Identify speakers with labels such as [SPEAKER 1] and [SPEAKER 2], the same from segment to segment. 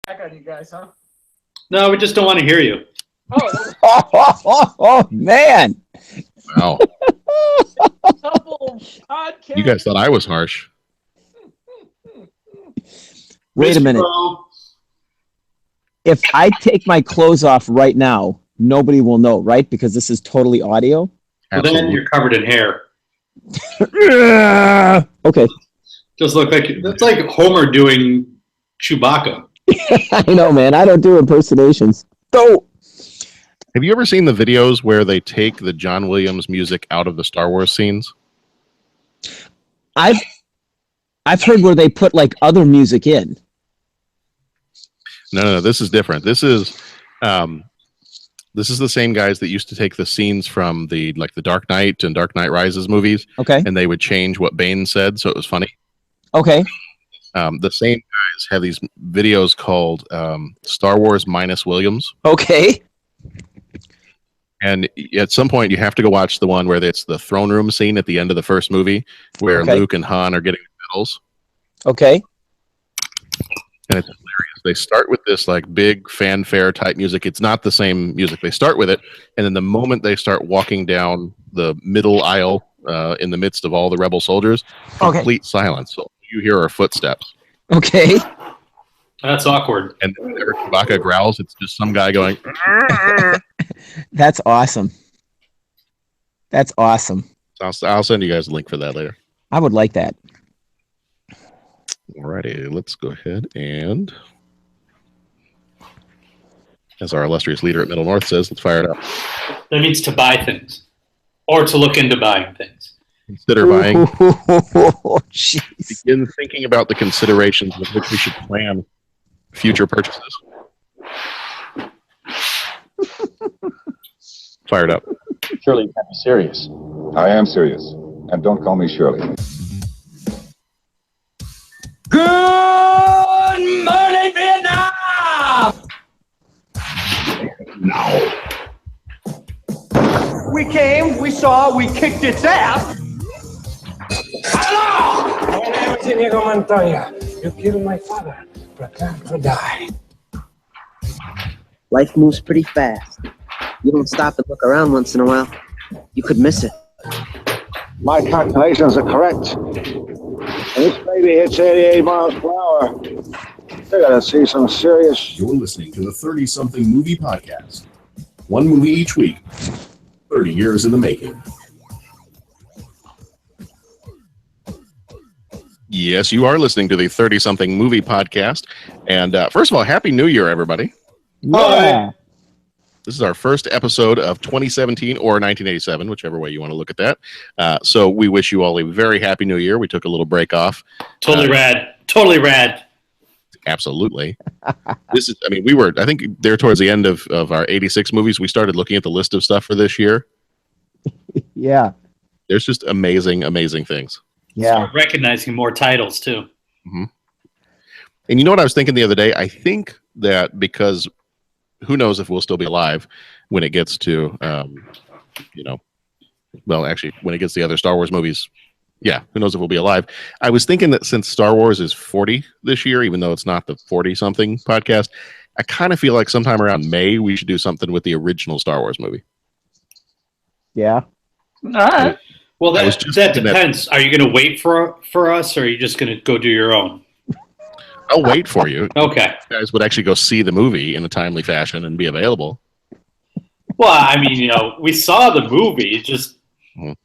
[SPEAKER 1] on you guys, huh?
[SPEAKER 2] No, we just don't want to hear you.
[SPEAKER 3] Oh, man.
[SPEAKER 4] Wow.
[SPEAKER 1] Double podcast.
[SPEAKER 4] You guys thought I was harsh.
[SPEAKER 3] Wait a minute. If I take my clothes off right now, nobody will know, right? Because this is totally audio.
[SPEAKER 2] Well, then you're covered in hair.
[SPEAKER 3] Okay.
[SPEAKER 2] Just look like it's like Homer doing Chewbacca.
[SPEAKER 3] I know, man. I don't do impersonations. Oh.
[SPEAKER 4] Have you ever seen the videos where they take the John Williams music out of the Star Wars scenes?
[SPEAKER 3] I've heard where they put like other music in.
[SPEAKER 4] No. This is different. This is the same guys that used to take the scenes from the Dark Knight and Dark Knight Rises movies.
[SPEAKER 3] Okay.
[SPEAKER 4] And they would change what Bane said, so it was funny.
[SPEAKER 3] Okay.
[SPEAKER 4] The same guys have these videos called Star Wars minus Williams.
[SPEAKER 3] Okay.
[SPEAKER 4] And at some point, you have to go watch the one where it's the throne room scene at the end of the first movie, where Luke and Han are getting medals.
[SPEAKER 3] Okay.
[SPEAKER 4] And it's hilarious. They start with this like big fanfare type music. It's not the same music. They start with it, and then the moment they start walking down the middle aisle in the midst of all the rebel soldiers, complete silence. So all you hear are footsteps.
[SPEAKER 3] Okay.
[SPEAKER 2] That's awkward.
[SPEAKER 4] And whenever Chewbacca growls, it's just some guy going.
[SPEAKER 3] That's awesome. That's awesome.
[SPEAKER 4] I'll send you guys a link for that later.
[SPEAKER 3] I would like that.
[SPEAKER 4] Alrighty, let's go ahead and, as our illustrious leader at Middle North says, let's fire it up.
[SPEAKER 2] That means to buy things, or to look into buying things.
[SPEAKER 4] Consider buying.
[SPEAKER 3] Oh, jeez.
[SPEAKER 4] Begin thinking about the considerations with which we should plan future purchases. Fired up.
[SPEAKER 5] Surely you can't be serious.
[SPEAKER 6] I am serious. And don't call me Shirley.
[SPEAKER 1] Good morning, Vietnam!
[SPEAKER 6] Now.
[SPEAKER 1] We came, we saw, we kicked its ass. Hello! My name is Inigo Montoya. You killed my father. Prepare to die.
[SPEAKER 7] Life moves pretty fast. You don't stop and look around once in a while, you could miss it.
[SPEAKER 5] My calculations are correct. This baby hits 88 miles per hour. They gotta see some serious.
[SPEAKER 8] You're listening to the 30-something movie podcast. One movie each week. 30 years in the making.
[SPEAKER 4] Yes, you are listening to the 30-something movie podcast. And first of all, Happy New Year, everybody.
[SPEAKER 3] Yeah.
[SPEAKER 4] This is our first episode of 2017 or 1987, whichever way you want to look at that. So we wish you all a very happy New Year. We took a little break off.
[SPEAKER 2] Totally rad. Totally rad.
[SPEAKER 4] Absolutely. This is, I mean, I think there towards the end of our 86 movies, we started looking at the list of stuff for this year.
[SPEAKER 3] Yeah.
[SPEAKER 4] There's just amazing, amazing things.
[SPEAKER 3] Yeah.
[SPEAKER 2] Start recognizing more titles, too.
[SPEAKER 4] Mm-hmm. And you know what I was thinking the other day? I think that because who knows if we'll still be alive when it gets to, well, actually, when it gets to the other Star Wars movies. Yeah, who knows if we'll be alive. I was thinking that since Star Wars is 40 this year, even though it's not the 40-something podcast, I kind of feel like sometime around May, we should do something with the original Star Wars movie.
[SPEAKER 3] Yeah.
[SPEAKER 1] All right.
[SPEAKER 2] Well, that depends. Are you going to wait for us, or are you just going to go do your own?
[SPEAKER 4] I'll wait for you.
[SPEAKER 2] Okay.
[SPEAKER 4] You guys would actually go see the movie in a timely fashion and be available.
[SPEAKER 2] Well, I mean, we saw the movie. Just the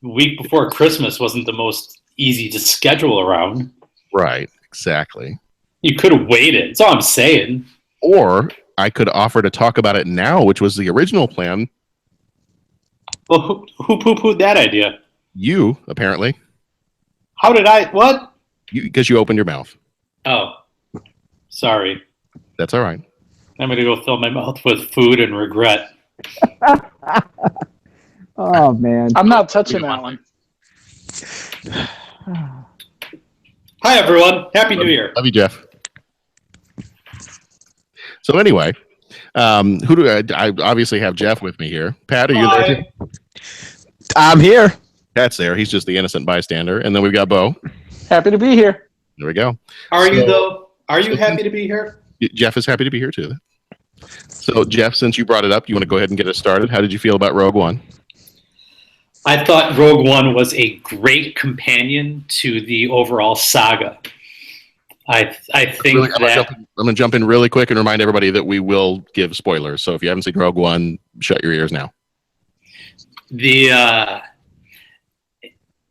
[SPEAKER 2] week before Christmas wasn't the most easy to schedule around.
[SPEAKER 4] Right. Exactly.
[SPEAKER 2] You could have waited. That's all I'm saying.
[SPEAKER 4] Or I could offer to talk about it now, which was the original plan.
[SPEAKER 2] Well, who poo-pooed that idea?
[SPEAKER 4] You, apparently.
[SPEAKER 2] How did I? What?
[SPEAKER 4] Because you opened your mouth.
[SPEAKER 2] Oh, sorry.
[SPEAKER 4] That's all right.
[SPEAKER 2] I'm going to go fill my mouth with food and regret.
[SPEAKER 3] Oh, man.
[SPEAKER 1] I'm not touching that one.
[SPEAKER 2] Hi, everyone. Happy New Year.
[SPEAKER 4] Love you, Jeff. So anyway, who do I obviously have Jeff with me here. Pat, are you there too?
[SPEAKER 3] I'm here.
[SPEAKER 4] Pat's there. He's just the innocent bystander. And then we've got Bo.
[SPEAKER 1] Happy to be here.
[SPEAKER 4] There we go.
[SPEAKER 2] Are you, though? Are you happy to be here?
[SPEAKER 4] Jeff is happy to be here too. So, Jeff, since you brought it up, you want to go ahead and get us started? How did you feel about Rogue One?
[SPEAKER 2] I thought Rogue One was a great companion to the overall saga. I think
[SPEAKER 4] I'm going to jump in really quick and remind everybody that we will give spoilers. So if you haven't seen Rogue One, shut your ears now.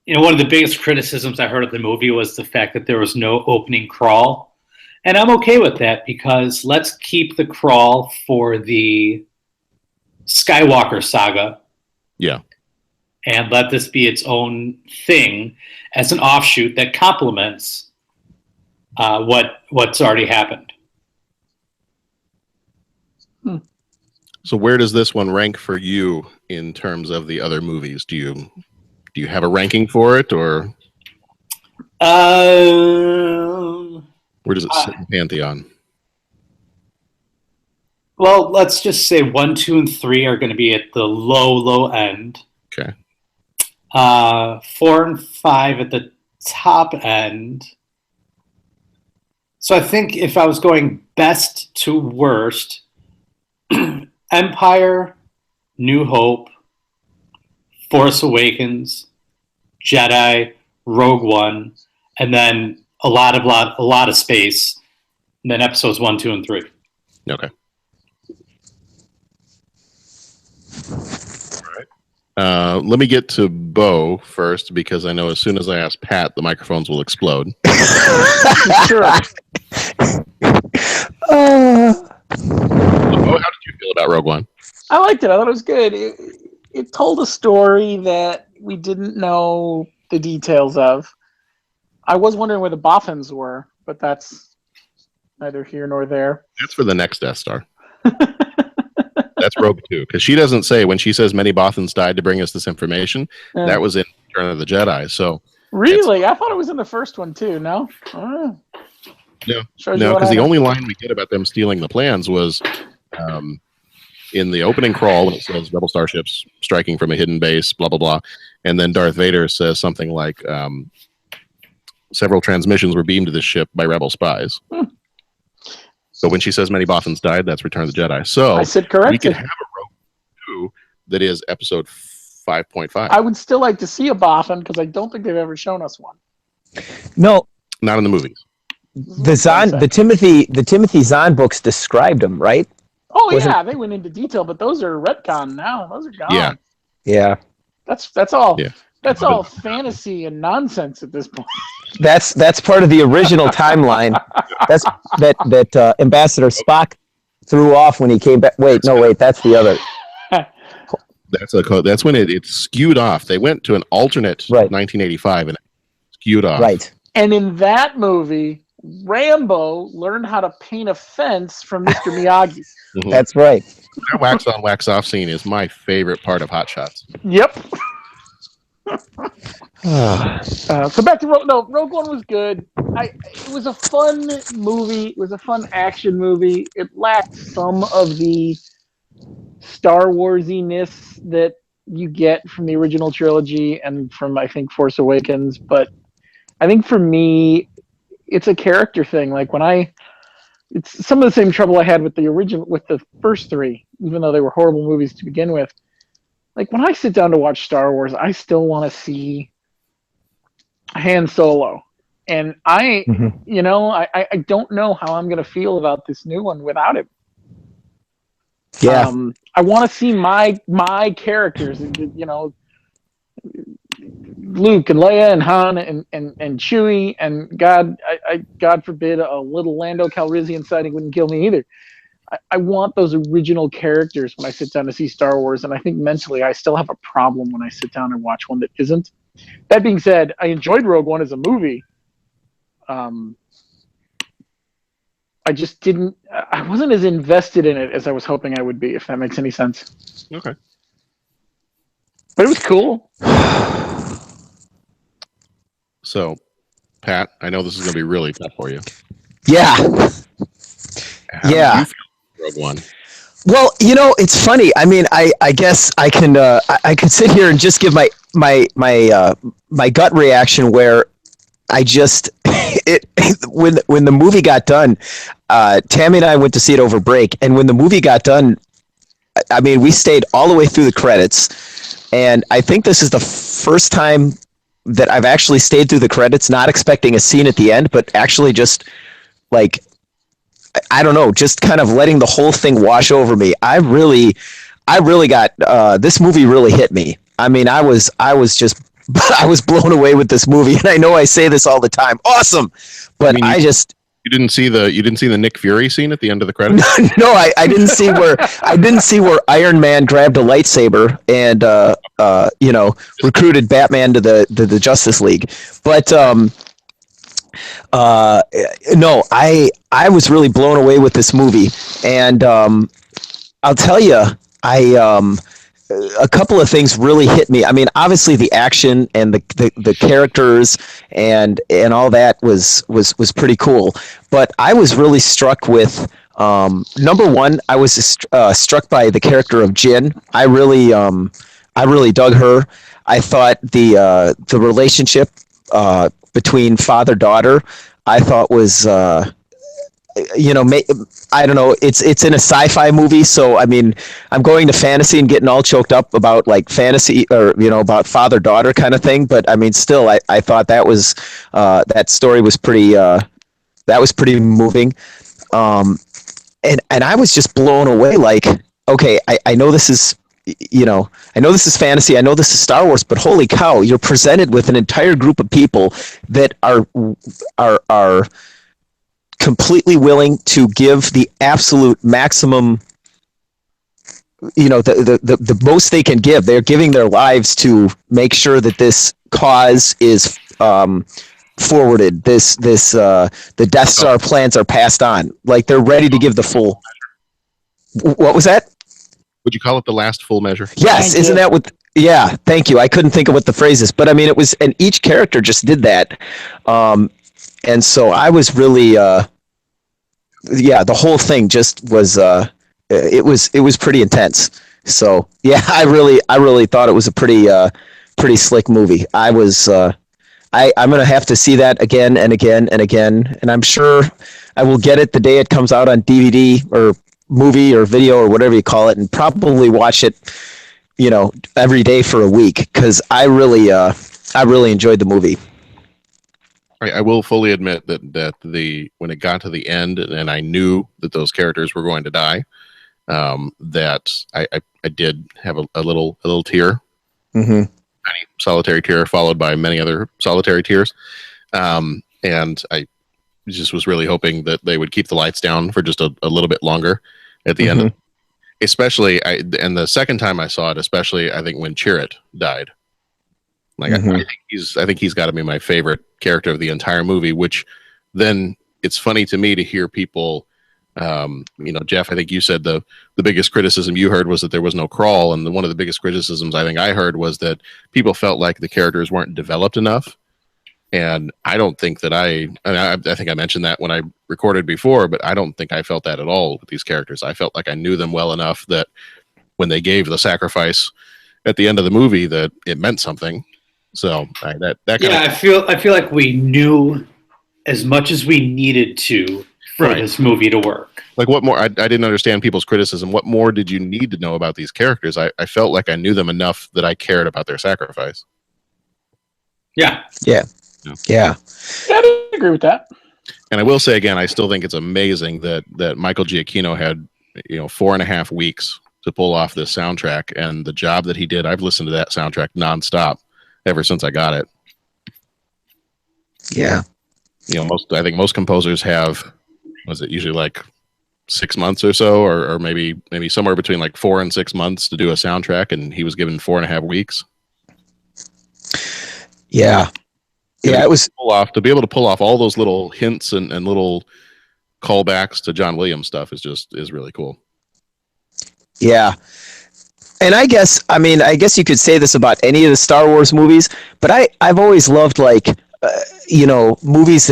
[SPEAKER 2] One of the biggest criticisms I heard of the movie was the fact that there was no opening crawl. And I'm okay with that because let's keep the crawl for the Skywalker saga.
[SPEAKER 4] Yeah.
[SPEAKER 2] And let this be its own thing as an offshoot that complements what's already happened.
[SPEAKER 4] So where does this one rank for you in terms of the other movies? Do you have a ranking for it, or where does it sit in the pantheon?
[SPEAKER 2] Well, let's just say 1, 2, and 3 are going to be at the low end.
[SPEAKER 4] Okay.
[SPEAKER 2] 4 and 5 at the top end. So I think if I was going best to worst, Empire, New Hope, Force Awakens, Jedi, Rogue One, and then a lot of space, and then episodes 1, 2, and 3.
[SPEAKER 4] Okay. All right. Let me get to Bo first because I know as soon as I ask Pat, the microphones will explode.
[SPEAKER 9] Sure.
[SPEAKER 4] Bo, how did you feel about Rogue One?
[SPEAKER 9] I liked it. I thought it was good. It told a story that we didn't know the details of. I was wondering where the Boffins were, but that's neither here nor there.
[SPEAKER 4] That's for the next Death Star. That's Rogue 2, because she doesn't say, when she says many Bothans died to bring us this information, that was in Return of the Jedi. So
[SPEAKER 9] really? I thought it was in the first one too, no?
[SPEAKER 4] No, because the only line we get about them stealing the plans was in the opening crawl when it says Rebel starships striking from a hidden base, blah, blah, blah. And then Darth Vader says something like, several transmissions were beamed to this ship by Rebel spies. So when she says many Bothans died, that's Return of the Jedi. So
[SPEAKER 9] I said correct.
[SPEAKER 4] We could have a Rogue 2 that is episode 5.5.
[SPEAKER 9] I would still like to see a Bothan because I don't think they've ever shown us one.
[SPEAKER 3] No,
[SPEAKER 4] not in the movies.
[SPEAKER 3] The Timothy Zahn books described them, right?
[SPEAKER 9] Oh yeah, they went into detail, but those are retcon now. Those are gone.
[SPEAKER 3] Yeah.
[SPEAKER 9] That's all.
[SPEAKER 4] Yeah.
[SPEAKER 9] That's all fantasy and nonsense at this point.
[SPEAKER 3] That's part of the original timeline. That's that Ambassador Spock threw off when he came back. Wait, that's the other.
[SPEAKER 4] That's when it skewed off. They went to an alternate 1985 and it skewed off.
[SPEAKER 3] Right.
[SPEAKER 9] And in that movie, Rambo learned how to paint a fence from Mr. Miyagi.
[SPEAKER 4] Mm-hmm.
[SPEAKER 3] That's right.
[SPEAKER 4] That wax on, wax off scene is my favorite part of Hot Shots.
[SPEAKER 9] Yep. So back to Rogue One was good. It was a fun movie. It was a fun action movie. It lacked some of the Star Warsiness that you get from the original trilogy and from, I think, Force Awakens. But I think for me, it's a character thing. Like it's some of the same trouble I had with the first three, even though they were horrible movies to begin with. Like when I sit down to watch Star Wars, I still want to see Han Solo. And I don't know how I'm going to feel about this new one without him.
[SPEAKER 3] Yeah.
[SPEAKER 9] I want to see my characters, Luke and Leia and Han and Chewie and God forbid a little Lando Calrissian sighting wouldn't kill me either. I want those original characters when I sit down to see Star Wars, and I think mentally I still have a problem when I sit down and watch one that isn't. That being said, I enjoyed Rogue One as a movie. I wasn't as invested in it as I was hoping I would be, if that makes any sense.
[SPEAKER 4] Okay.
[SPEAKER 9] But it was cool.
[SPEAKER 4] So, Pat, I know this is going to be really tough for you.
[SPEAKER 3] Yeah.
[SPEAKER 4] How do you feel Rogue One?
[SPEAKER 3] Well, it's funny. I mean, I guess I can I could sit here and just give my gut reaction where I just when the movie got done, Tammy and I went to see it over break, and when the movie got done, I mean, we stayed all the way through the credits, and I think this is the first time that I've actually stayed through the credits, not expecting a scene at the end, but actually just like, I don't know, just kind of letting the whole thing wash over me. I really got this movie really hit me. I mean, I was just I was blown away with this movie, and I know I say this all the time. Awesome, but
[SPEAKER 4] You didn't see the Nick Fury scene at the end of the credits?
[SPEAKER 3] No, I didn't see where Iron Man grabbed a lightsaber and recruited Batman to the Justice League. But no, I was really blown away with this movie, and I'll tell you, a couple of things really hit me. I mean, obviously the action and the characters and all that was pretty cool. But I was really struck with number one. I was struck by the character of Jin. I really dug her. I thought the relationship between father-daughter, I thought was. I don't know. It's in a sci-fi movie, so I mean, I'm going to fantasy and getting all choked up about like fantasy or about father-daughter kind of thing. But I mean, still, I thought that was that story was pretty moving, and I was just blown away. Like, okay, I know this is. I know this is fantasy. I know this is Star Wars, but holy cow, you're presented with an entire group of people that are completely willing to give the absolute maximum, the most they can give. They're giving their lives to make sure that this cause is forwarded. The Death Star plans are passed on. Like, they're ready to give the full. What was that?
[SPEAKER 4] Would you call it the last full measure?
[SPEAKER 3] Yes, isn't that what? Yeah, thank you. I couldn't think of what the phrase is, but I mean, it was, and each character just did that. And so I was really, the whole thing just was, it was pretty intense. So yeah, I really thought it was a pretty slick movie. I'm gonna have to see that again and again and again, and I'm sure I will get it the day it comes out on DVD or movie or video or whatever you call it, and probably watch it, every day for a week, because I really enjoyed the movie.
[SPEAKER 4] I will fully admit that when it got to the end and I knew that those characters were going to die, that I did have a little tear, tiny solitary tear, followed by many other solitary tears, and I just was really hoping that they would keep the lights down for just a little bit longer at the end. Especially, and the second time I saw it, especially, I think when Chirrut died. Like, I think he's got to be my favorite character of the entire movie. Which then it's funny to me to hear people, Jeff. I think you said the biggest criticism you heard was that there was no crawl, and one of the biggest criticisms I think I heard was that people felt like the characters weren't developed enough. And I don't think that I think I mentioned that when I recorded before, but I don't think I felt that at all with these characters. I felt like I knew them well enough that when they gave the sacrifice at the end of the movie, that it meant something. So
[SPEAKER 2] I feel like we knew as much as we needed to for this movie to work.
[SPEAKER 4] Like, what more? I didn't understand people's criticism. What more did you need to know about these characters? I felt like I knew them enough that I cared about their sacrifice.
[SPEAKER 2] Yeah.
[SPEAKER 9] I agree with that.
[SPEAKER 4] And I will say again, I still think it's amazing that Michael Giacchino had 4.5 weeks to pull off this soundtrack, and the job that he did. I've listened to that soundtrack nonstop ever since I got it.
[SPEAKER 3] Yeah.
[SPEAKER 4] I think most composers have, was it usually like 6 months or so, or maybe somewhere between like 4 and 6 months to do a soundtrack, and he was given 4.5 weeks.
[SPEAKER 3] Yeah. Yeah, it was
[SPEAKER 4] to be able to pull off all those little hints and little callbacks to John Williams stuff is really cool.
[SPEAKER 3] Yeah. And I guess you could say this about any of the Star Wars movies, but I've always loved movies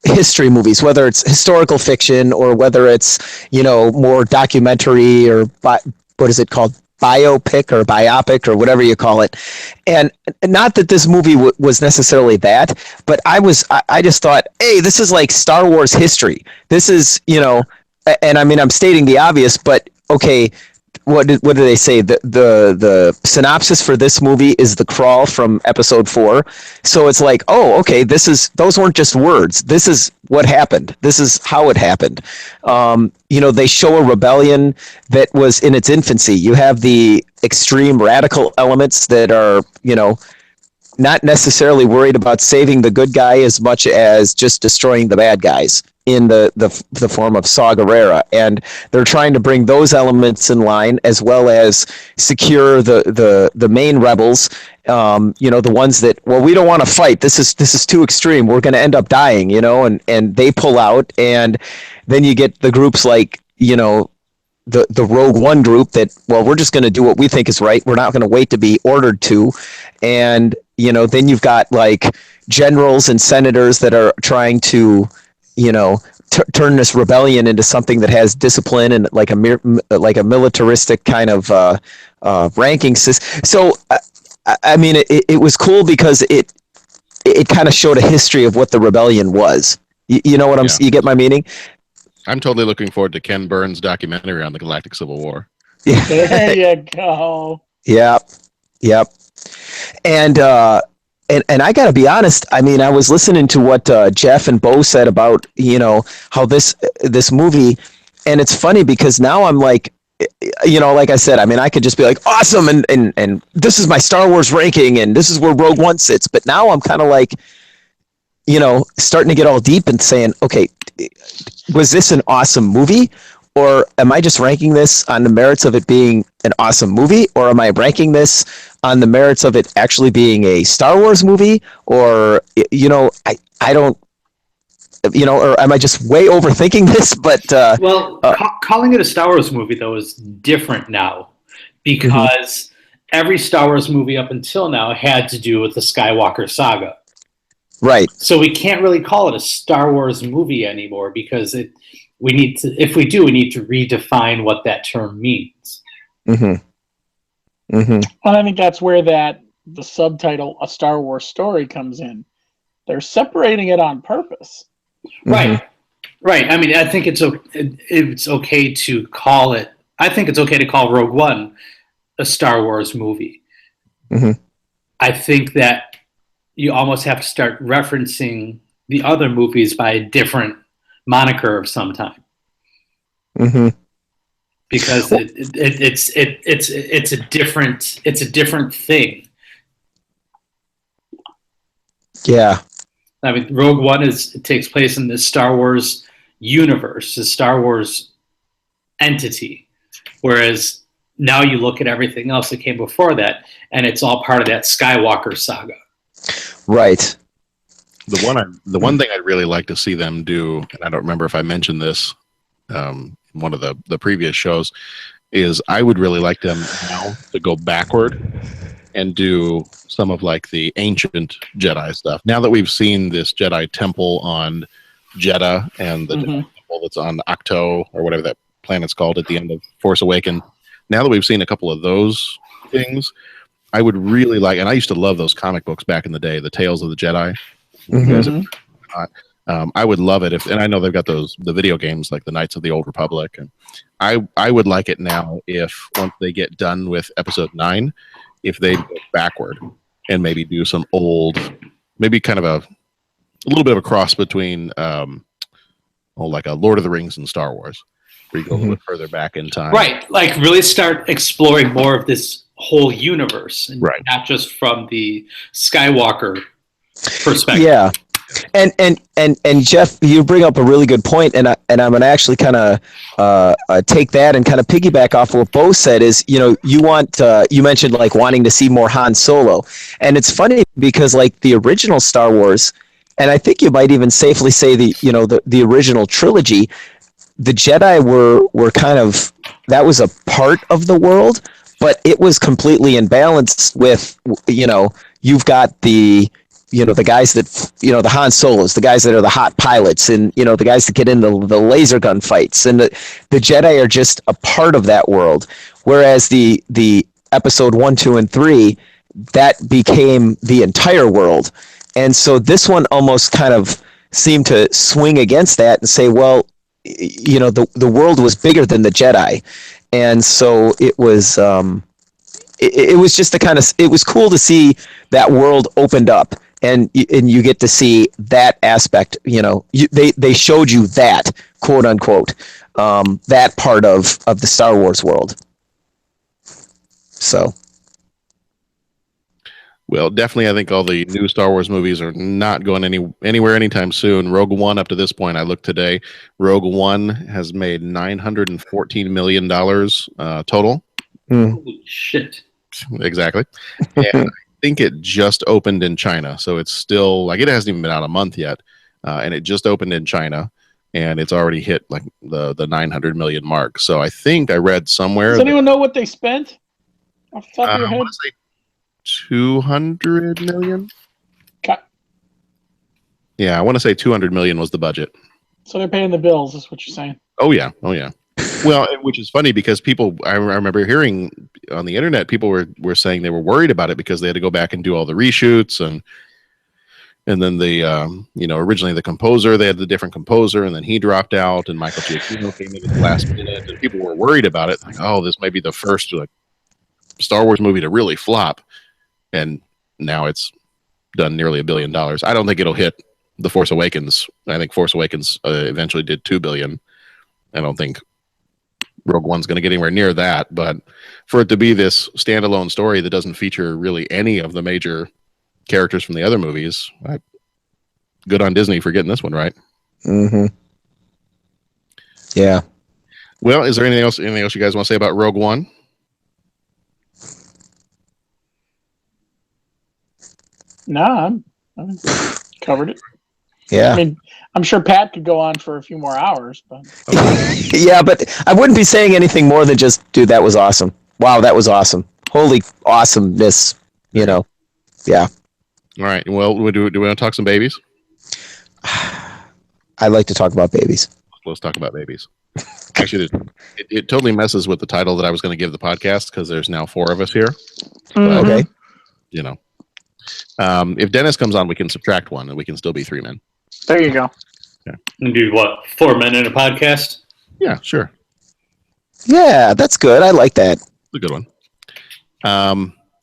[SPEAKER 3] history movies, whether it's historical fiction or whether it's, more documentary or what is it called? biopic or biopic or whatever you call it. And not that this movie was necessarily that, but I just thought, hey, this is like Star Wars history. This is, and I mean, I'm stating the obvious, but okay, what do they say? The synopsis for this movie is the crawl from episode 4. So it's like, oh, okay, those weren't just words. This is what happened. This is how it happened. They show a rebellion that was in its infancy. You have the extreme radical elements that are, not necessarily worried about saving the good guy as much as just destroying the bad guys in the form of Saw Gerrera. And they're trying to bring those elements in line, as well as secure the main rebels, the ones that, well, we don't want to fight. This is too extreme. We're going to end up dying, and they pull out. And then you get the groups like, the Rogue One group that, well, we're just going to do what we think is right. We're not going to wait to be ordered to. And, then you've got like generals and senators that are trying to, turn this rebellion into something that has discipline and like a militaristic kind of ranking system. So, I mean, it was cool because it kind of showed a history of what the rebellion was. You know what you get my meaning?
[SPEAKER 4] I'm totally looking forward to Ken Burns' documentary on the Galactic Civil War.
[SPEAKER 3] Yeah.
[SPEAKER 9] There you go.
[SPEAKER 3] Yep. And I got to be honest. I mean, I was listening to what Jeff and Bo said about, how this movie, and it's funny because now I'm like, like I said, I mean, I could just be like, awesome, and this is my Star Wars ranking, and this is where Rogue One sits. But now I'm kind of like, starting to get all deep and saying, okay, was this an awesome movie? Or am I just ranking this on the merits of it being an awesome movie? Or am I ranking this on the merits of it actually being a Star Wars movie? Or, I don't, or am I just way overthinking this? But
[SPEAKER 2] calling it a Star Wars movie, though, is different now because every Star Wars movie up until now had to do with the Skywalker saga.
[SPEAKER 3] Right.
[SPEAKER 2] So we can't really call it a Star Wars movie anymore because we need to redefine what that term means.
[SPEAKER 9] And I think that's where the subtitle, A Star Wars Story, comes in. They're separating it on purpose.
[SPEAKER 2] Right. I mean, I think it's okay to call it. I think it's okay to call Rogue One a Star Wars movie. I think that you almost have to start referencing the other movies by a different moniker of some time. Because it's a different thing.
[SPEAKER 3] Yeah.
[SPEAKER 2] I mean, Rogue One takes place in the Star Wars universe, the Star Wars entity, whereas now you look at everything else that came before that, and it's all part of that Skywalker saga.
[SPEAKER 3] Right.
[SPEAKER 4] The one thing I'd really like to see them do, and I don't remember if I mentioned this in one of the previous shows, is I would really like them now to go backward and do some of like the ancient Jedi stuff. Now that we've seen this Jedi temple on Jeddah and the Jedi temple that's on Octo or whatever that planet's called at the end of Force Awakens, now that we've seen a couple of those things, I would really like, and I used to love those comic books back in the day, the Tales of the Jedi. I would love it and I know they've got the video games like the Knights of the Old Republic, and I would like it now if once they get done with Episode 9, if they go backward and maybe do some old, maybe kind of a little bit of a cross between like a Lord of the Rings and Star Wars, where you go a little bit further back in time.
[SPEAKER 2] Right, like really start exploring more of this whole universe, and not just from the Skywalker perspective.
[SPEAKER 3] Yeah. And Jeff, you bring up a really good point, and I'm going to actually kind of take that and kind of piggyback off what Bo said. Is you mentioned like wanting to see more Han Solo, and it's funny because like the original Star Wars, and I think you might even safely say the original trilogy, the Jedi were kind of, that was a part of the world, but it was completely in balance with you've got the the guys that, the Han Solos, the guys that are the hot pilots, and, the guys that get in the laser gun fights, and the Jedi are just a part of that world. Whereas the episode 1, 2, and 3, that became the entire world. And so this one almost kind of seemed to swing against that and say, well, the world was bigger than the Jedi. And so it was, it was just it was cool to see that world opened up, and you get to see that aspect. They showed you that, quote unquote, that part of the Star Wars world. So,
[SPEAKER 4] well, definitely, I think all the new Star Wars movies are not going anywhere anytime soon. Rogue One, up to this point, I looked today, Rogue One has made $914 million total.
[SPEAKER 2] Holy shit.
[SPEAKER 4] Exactly. And I think it just opened in China. So it's still, it hasn't even been out a month yet. And it just opened in China. And it's already hit the 900 million mark. So I think I read somewhere.
[SPEAKER 9] Does anyone know what they spent? Off the top of your head?
[SPEAKER 4] I want to say 200 million.
[SPEAKER 9] Okay.
[SPEAKER 4] Yeah, I want to say 200 million was the budget.
[SPEAKER 9] So they're paying the bills, is what you're saying.
[SPEAKER 4] Oh yeah. Well, which is funny because I remember hearing on the internet, people were saying they were worried about it because they had to go back and do all the reshoots, and then originally the composer, they had the different composer, and then he dropped out, and Michael Giacchino came in at the last minute, and people were worried about it, like, oh, this may be the first Star Wars movie to really flop, and now it's done nearly $1 billion. I don't think it'll hit The Force Awakens. I think Force Awakens eventually did $2 billion. I don't think Rogue One's going to get anywhere near that, but for it to be this standalone story that doesn't feature really any of the major characters from the other movies, good on Disney for getting this one right.
[SPEAKER 3] Mm-hmm. Yeah.
[SPEAKER 4] Well, is there anything else you guys want to say about Rogue One?
[SPEAKER 9] No, I covered it.
[SPEAKER 3] Yeah.
[SPEAKER 9] I mean, I'm sure Pat could go on for a few more hours, but
[SPEAKER 3] yeah, but I wouldn't be saying anything more than just, dude, that was awesome. Wow, that was awesome. Holy awesomeness, Yeah.
[SPEAKER 4] All right. Well, do we want to talk some babies?
[SPEAKER 3] I like to talk about babies.
[SPEAKER 4] Let's talk about babies. Actually, it totally messes with the title that I was going to give the podcast because there's now 4 of us here.
[SPEAKER 9] Mm-hmm.
[SPEAKER 3] Okay.
[SPEAKER 4] If Dennis comes on, we can subtract 1 and we can still be 3 men.
[SPEAKER 9] There you go.
[SPEAKER 4] Yeah.
[SPEAKER 2] And do what? 4 men in a podcast?
[SPEAKER 4] Yeah, sure.
[SPEAKER 3] Yeah, that's good. I like that.
[SPEAKER 4] It's a good one.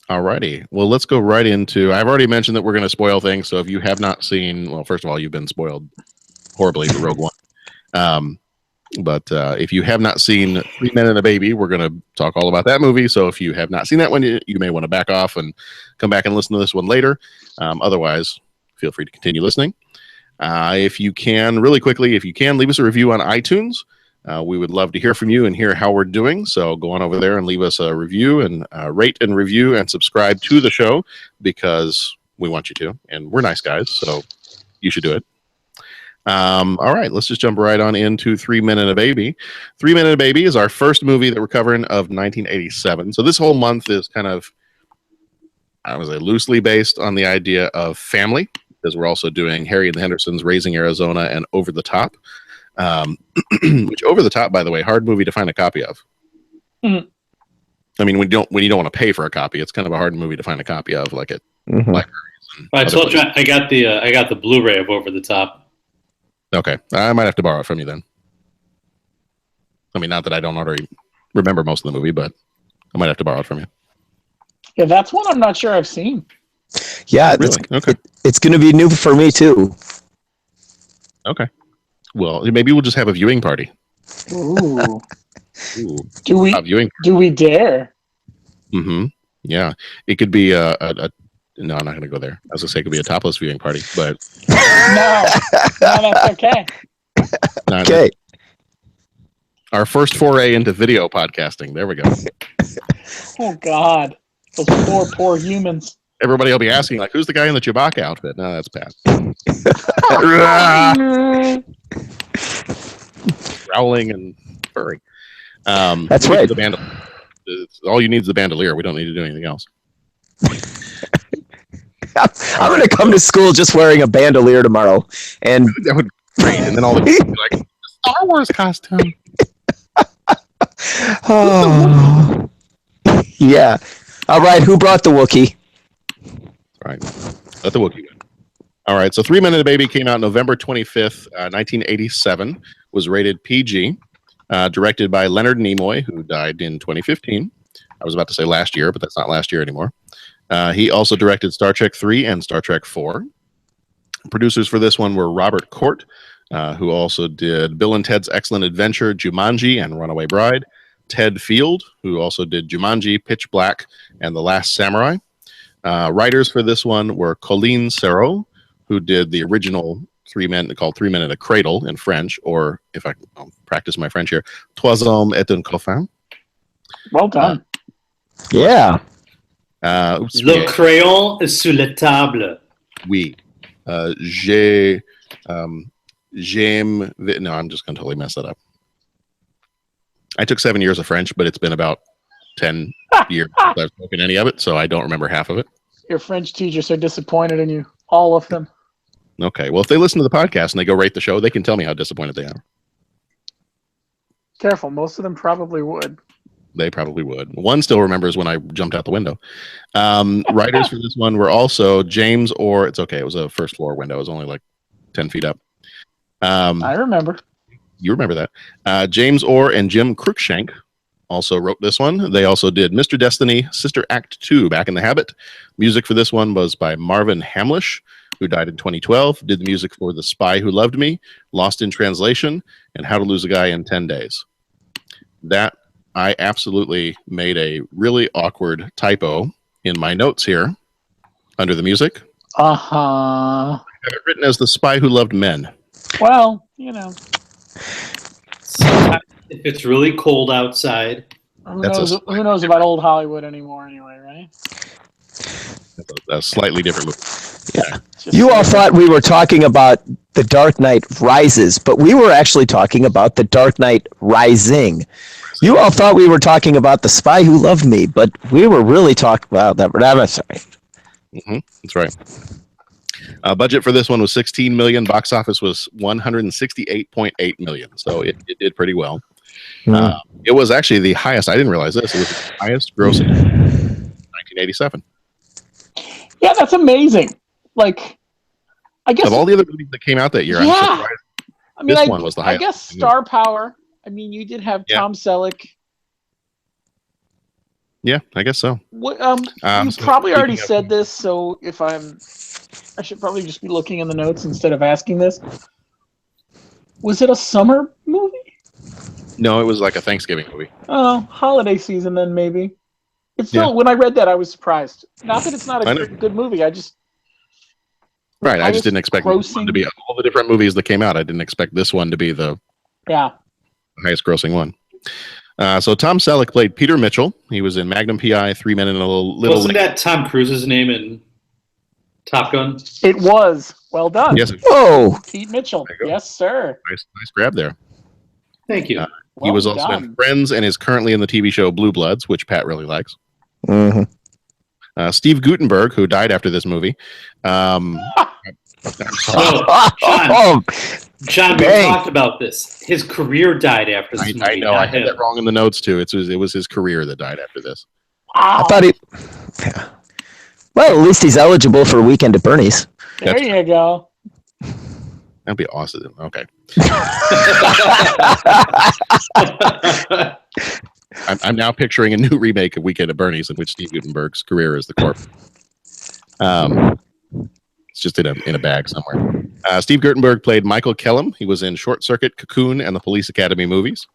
[SPEAKER 4] Alrighty. Well, let's go right into. I've already mentioned that we're going to spoil things. So if you have not seen, well, first of all, you've been spoiled horribly for Rogue One. But if you have not seen 3 Men and a Baby, we're going to talk all about that movie. So if you have not seen that one, you may want to back off and come back and listen to this one later. Otherwise, feel free to continue listening. If you can, really quickly, leave us a review on iTunes. We would love to hear from you and hear how we're doing. So go on over there and leave us a review and rate and review and subscribe to the show because we want you to. And we're nice guys, so you should do it. All right, let's just jump right on into 3 Men and a Baby. 3 Men and a Baby is our first movie that we're covering of 1987. So this whole month is kind of, I would say, loosely based on the idea of family, because we're also doing Harry and the Hendersons, Raising Arizona, and Over the Top. Which Over the Top, by the way, hard movie to find a copy of.
[SPEAKER 9] Mm-hmm.
[SPEAKER 4] I mean, when you don't want to pay for a copy, it's kind of a hard movie to find a copy of, like at libraries.
[SPEAKER 2] I told you I got the Blu-ray of Over the Top.
[SPEAKER 4] Okay, I might have to borrow it from you then. I mean, not that I don't already remember most of the movie, but I might have to borrow it from you.
[SPEAKER 9] Yeah, that's one I'm not sure I've seen.
[SPEAKER 3] Yeah,
[SPEAKER 4] really? Okay.
[SPEAKER 3] It's going to be new for me too.
[SPEAKER 4] Okay. Well, maybe we'll just have a viewing party.
[SPEAKER 9] Ooh.
[SPEAKER 4] Ooh.
[SPEAKER 9] Do we dare?
[SPEAKER 4] Mm-hmm. Yeah. It could be no, I'm not going to go there. I was going to say it could be a topless viewing party, but
[SPEAKER 9] No, that's okay.
[SPEAKER 3] Okay.
[SPEAKER 4] Our first foray into video podcasting. There we go.
[SPEAKER 9] Oh God, those poor humans.
[SPEAKER 4] Everybody will be asking, like, who's the guy in the Chewbacca outfit? No, that's Pat. Growling and purring.
[SPEAKER 3] That's right.
[SPEAKER 4] All you need is the bandolier. We don't need to do anything else.
[SPEAKER 3] I'm going to come to school just wearing a bandolier tomorrow. And
[SPEAKER 4] That would be great. And then all the kids would be like, Star Wars costume.
[SPEAKER 3] oh, yeah. All right. Who brought the Wookiee?
[SPEAKER 4] All right. Let the Wookiee win. All right. So 3 Men and a Baby came out November 25th, 1987. Was rated PG. Directed by Leonard Nimoy, who died in 2015. I was about to say last year, but that's not last year anymore. He also directed Star Trek 3 and Star Trek 4. Producers for this one were Robert Court, who also did Bill and Ted's Excellent Adventure, Jumanji, and Runaway Bride. Ted Field, who also did Jumanji, Pitch Black, and The Last Samurai. Writers for this one were Colleen Serrault, who did the original Three Men in a Cradle in French, or if I'll practice my French here, Trois hommes et un coffin.
[SPEAKER 9] Well done.
[SPEAKER 3] Yeah.
[SPEAKER 2] Le crayon est sur la table.
[SPEAKER 4] Oui. No, I'm just going to totally mess that up. I took 7 years of French, but it's been about 10 years since I've spoken any of it, so I don't remember half of it.
[SPEAKER 9] Your French teachers are disappointed in you. All of them.
[SPEAKER 4] Okay. Well, if they listen to the podcast and they go rate the show, they can tell me how disappointed they are.
[SPEAKER 9] Careful. Most of them probably would.
[SPEAKER 4] They probably would. One still remembers when I jumped out the window. Writers for this one were also James Orr. It's okay. It was a first floor window. It was only like 10 feet up.
[SPEAKER 9] I remember.
[SPEAKER 4] You remember that. James Orr and Jim Cruikshank also wrote this one. They also did Mr. Destiny, Sister Act 2, Back in the Habit. Music for this one was by Marvin Hamlish, who died in 2012. Did the music for The Spy Who Loved Me, Lost in Translation, and How to Lose a Guy in 10 Days. That I absolutely made a really awkward typo in my notes here under the music.
[SPEAKER 9] Uh-huh.
[SPEAKER 4] I have it written as The Spy Who Loved Men.
[SPEAKER 9] Well, you know.
[SPEAKER 2] Sometimes if it's really cold outside.
[SPEAKER 9] Who knows about old Hollywood anymore anyway, right?
[SPEAKER 4] A slightly different movie.
[SPEAKER 3] Yeah. You all thought we were talking about The Dark Knight Rises, but we were actually talking about The Dark Knight Rising. You all thought we were talking about The Spy Who Loved Me, but we were really talking about that. That's right.
[SPEAKER 4] Mm-hmm. That's right. Budget for this one was $16 million. Box office was $168.8 million. So it did pretty well. It was actually the highest. I didn't realize this. It was the highest grossing in 1987.
[SPEAKER 9] Yeah, that's amazing. Like, I guess
[SPEAKER 4] of all the other movies that came out that year,
[SPEAKER 9] yeah.
[SPEAKER 4] I'm surprised.
[SPEAKER 9] I mean,
[SPEAKER 4] this one was the highest.
[SPEAKER 9] I guess star power. I mean, you did have Tom Selleck.
[SPEAKER 4] Yeah, I guess so.
[SPEAKER 9] You probably already said this, so I should probably just be looking in the notes instead of asking this. Was it a summer movie?
[SPEAKER 4] No, it was like a Thanksgiving movie.
[SPEAKER 9] Oh, holiday season then maybe. It's still, when I read that, I was surprised. Not that it's not a good movie. I just
[SPEAKER 4] didn't expect this one to be all the different movies that came out. I didn't expect this one to be the highest grossing one. So Tom Selleck played Peter Mitchell. He was in Magnum P.I., 3 Men and a Little.
[SPEAKER 2] Wasn't that Tom Cruise's name in Top Gun?
[SPEAKER 9] It was. Well done.
[SPEAKER 4] Yes.
[SPEAKER 3] Whoa.
[SPEAKER 9] Pete Mitchell. Yes, sir.
[SPEAKER 4] Nice grab there.
[SPEAKER 2] Thank you.
[SPEAKER 4] He was also in Friends and is currently in the TV show Blue Bloods, which Pat really likes.
[SPEAKER 3] Mm-hmm.
[SPEAKER 4] Steve Guttenberg, who died after this movie. I'm sorry.
[SPEAKER 2] John, we talked about this. His career died after this movie.
[SPEAKER 4] I know. I had that wrong in the notes, too. It was his career that died after this.
[SPEAKER 3] I thought he... Yeah. Well, at least he's eligible for Weekend at Bernie's.
[SPEAKER 9] There you go.
[SPEAKER 4] That'd be awesome. Okay. I'm now picturing a new remake of Weekend at Bernie's in which Steve Guttenberg's career is the corpse. It's just in a bag somewhere. Steve Guttenberg played Michael Kellum. He was in Short Circuit, Cocoon, and the Police Academy movies.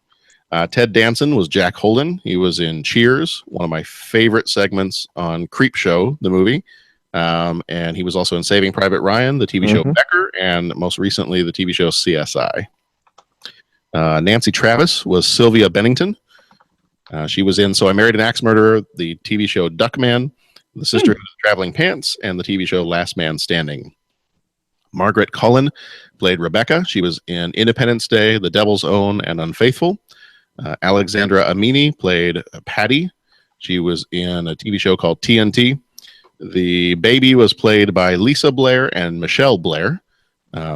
[SPEAKER 4] Ted Danson was Jack Holden. He was in Cheers, one of my favorite segments on Creepshow, the movie. And he was also in Saving Private Ryan, the TV show Becker, and most recently the TV show CSI. Nancy Travis was Sylvia Bennington. She was in So I Married an Axe Murderer, the TV show Duckman, The Sister of Traveling Pants, and the TV show Last Man Standing. Margaret Cullen played Rebecca. She was in Independence Day, The Devil's Own, and Unfaithful. Alexandra Amini played Patty. She was in a TV show called TNT. The baby was played by Lisa Blair and Michelle Blair.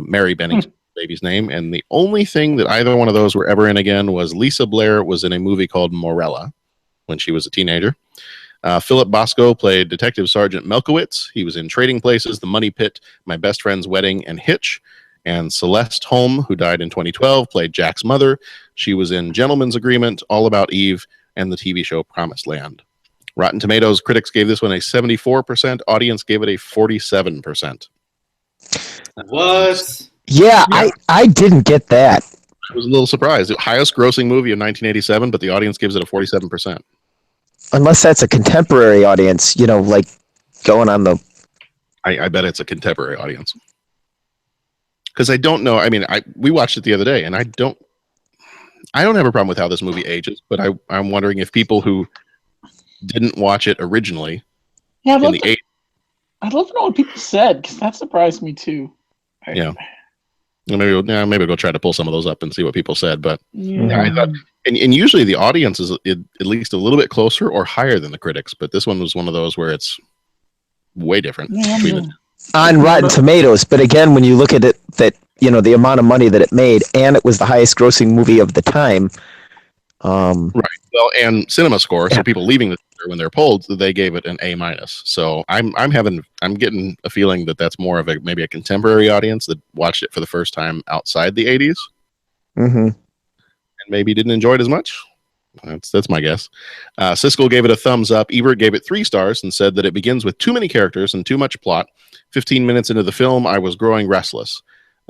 [SPEAKER 4] Mary Benning's baby's name. And the only thing that either one of those were ever in again was Lisa Blair was in a movie called Morella when she was a teenager. Philip Bosco played Detective Sergeant Melkowitz. He was in Trading Places, The Money Pit, My Best Friend's Wedding, and Hitch. And Celeste Holm, who died in 2012, played Jack's mother. She was in Gentleman's Agreement, All About Eve, and the TV show Promised Land. Rotten Tomatoes critics gave this one a 74%. Audience gave it a 47%.
[SPEAKER 2] What?
[SPEAKER 3] Yeah, I didn't get that.
[SPEAKER 4] I was a little surprised. Highest grossing movie of 1987, but the audience gives it a 47%.
[SPEAKER 3] Unless that's a contemporary audience, like going on the...
[SPEAKER 4] I bet it's a contemporary audience. Because I don't know. I mean, we watched it the other day, and I don't have a problem with how this movie ages, but I'm wondering if people who didn't watch it originally in the 80s...
[SPEAKER 9] I'd love to know what people said, because that surprised me too.
[SPEAKER 4] Yeah. Maybe we'll go try to pull some of those up and see what people said. But yeah, I thought, and usually the audience is at least a little bit closer or higher than the critics, but this one was one of those where it's way different.
[SPEAKER 3] On Rotten Tomatoes, but again, when you look at it, that the amount of money that it made, and it was the highest grossing movie of the time.
[SPEAKER 4] Right. Well, and Cinema Score, so people leaving the theater when they're polled, they gave it an A-. So I'm getting a feeling that that's more of maybe a contemporary audience that watched it for the first time outside the 80s.
[SPEAKER 3] Mm-hmm.
[SPEAKER 4] And maybe didn't enjoy it as much. That's my guess. Siskel gave it a thumbs up. Ebert gave it 3 stars and said that it begins with too many characters and too much plot. 15 minutes into the film, I was growing restless.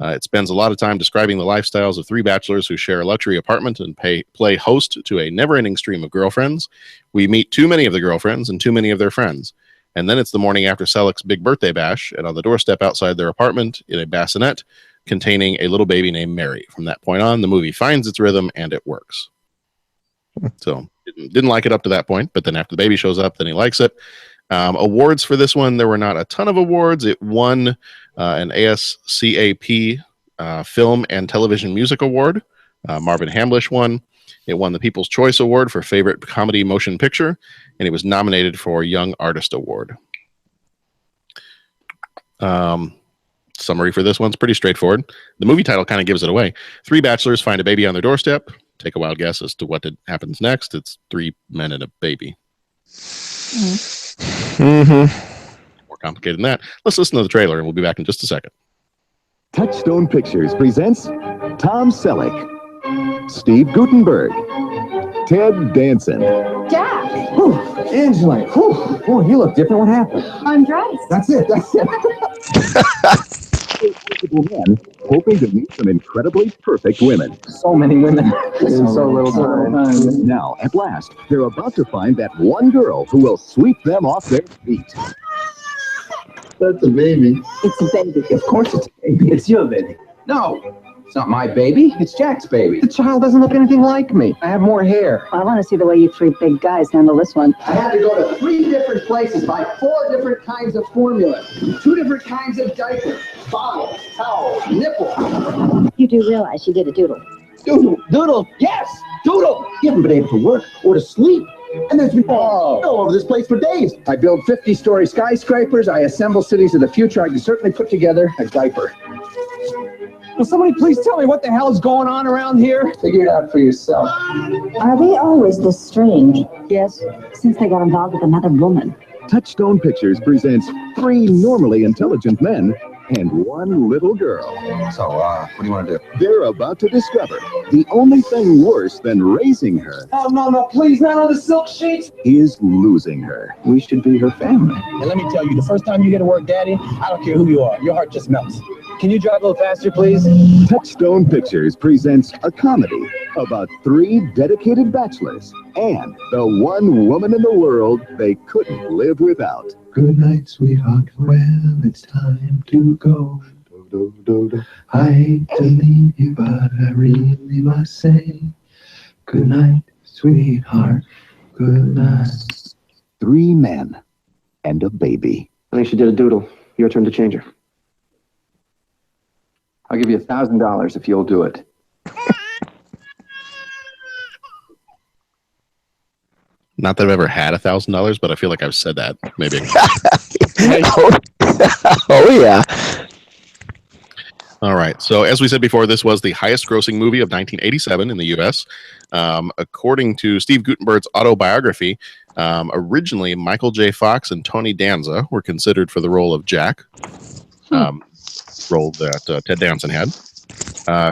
[SPEAKER 4] It spends a lot of time describing the lifestyles of 3 bachelors who share a luxury apartment and play host to a never-ending stream of girlfriends. We meet too many of the girlfriends and too many of their friends. And then it's the morning after Selleck's big birthday bash, and on the doorstep outside their apartment in a bassinet containing a little baby named Mary. From that point on, the movie finds its rhythm and it works. So didn't like it up to that point, but then after the baby shows up, then he likes it. Awards for this one, there were not a ton of awards. It won an ASCAP Film and Television Music Award. Marvin Hamlish won. It won the People's Choice Award for Favorite Comedy Motion Picture, and it was nominated for Young Artist Award. Summary for this one's pretty straightforward. The movie title kind of gives it away. 3 bachelors find a baby on their doorstep. Take a wild guess as to what happens next. It's 3 men and a baby.
[SPEAKER 3] Mm-hmm.
[SPEAKER 4] More complicated than that. Let's listen to the trailer, and we'll be back in just a second.
[SPEAKER 10] Touchstone Pictures presents Tom Selleck, Steve Guttenberg, Ted Danson.
[SPEAKER 11] Jack!
[SPEAKER 12] Whew, Angela, whew, boy, you look different. What happened?
[SPEAKER 11] I'm dressed.
[SPEAKER 12] That's it.
[SPEAKER 10] Men hoping to meet some incredibly perfect women.
[SPEAKER 12] So many women in so little time.
[SPEAKER 10] Now, at last, they're about to find that one girl who will sweep them off their feet.
[SPEAKER 12] That's a baby.
[SPEAKER 11] It's a baby.
[SPEAKER 12] Of course it's a baby. It's your baby. No, it's not my baby. It's Jack's baby. The child doesn't look anything like me. I have more hair.
[SPEAKER 11] I want to see the way you 3 big guys handle this one.
[SPEAKER 12] I had to go to 3 different places, buy 4 different kinds of formula, 2 different kinds of diapers, bottles, towels, nipple.
[SPEAKER 11] You do realize you did a doodle.
[SPEAKER 12] Doodle, doodle, yes, doodle. You haven't been able to work or to sleep. And there's been all over this place for days. I build 50-story skyscrapers. I assemble cities of the future. I can certainly put together a diaper. Will somebody please tell me what the hell is going on around here? Figure it out for yourself.
[SPEAKER 11] Are they always this strange? Yes, since they got involved with another woman.
[SPEAKER 10] Touchstone Pictures presents 3 normally intelligent men and 1 little girl.
[SPEAKER 12] So, what do you want to do?
[SPEAKER 10] They're about to discover the only thing worse than raising her
[SPEAKER 12] Oh, no, please, not on the silk sheets.
[SPEAKER 10] is losing her.
[SPEAKER 12] We should be her family. And let me tell you, the first time you get to work, Daddy, I don't care who you are. Your heart just melts. Can you drive a little faster, please?
[SPEAKER 10] Touchstone Pictures presents a comedy about 3 dedicated bachelors and the one woman in the world they couldn't live without.
[SPEAKER 13] Good night, sweetheart. Well, it's time to go. Do, do, do. I hate to leave you, but I really must say, good night, sweetheart. Good night.
[SPEAKER 10] 3 men and a baby.
[SPEAKER 12] I think she did a doodle. Your turn to change her. I'll give you $1,000 if you'll do it.
[SPEAKER 4] Not that I've ever had $1,000, but I feel like I've said that maybe.
[SPEAKER 3] Oh yeah.
[SPEAKER 4] All right. So as we said before, this was the highest-grossing movie of 1987 in the U.S. According to Steve Guttenberg's autobiography, originally Michael J. Fox and Tony Danza were considered for the role of Jack, role that Ted Danson had.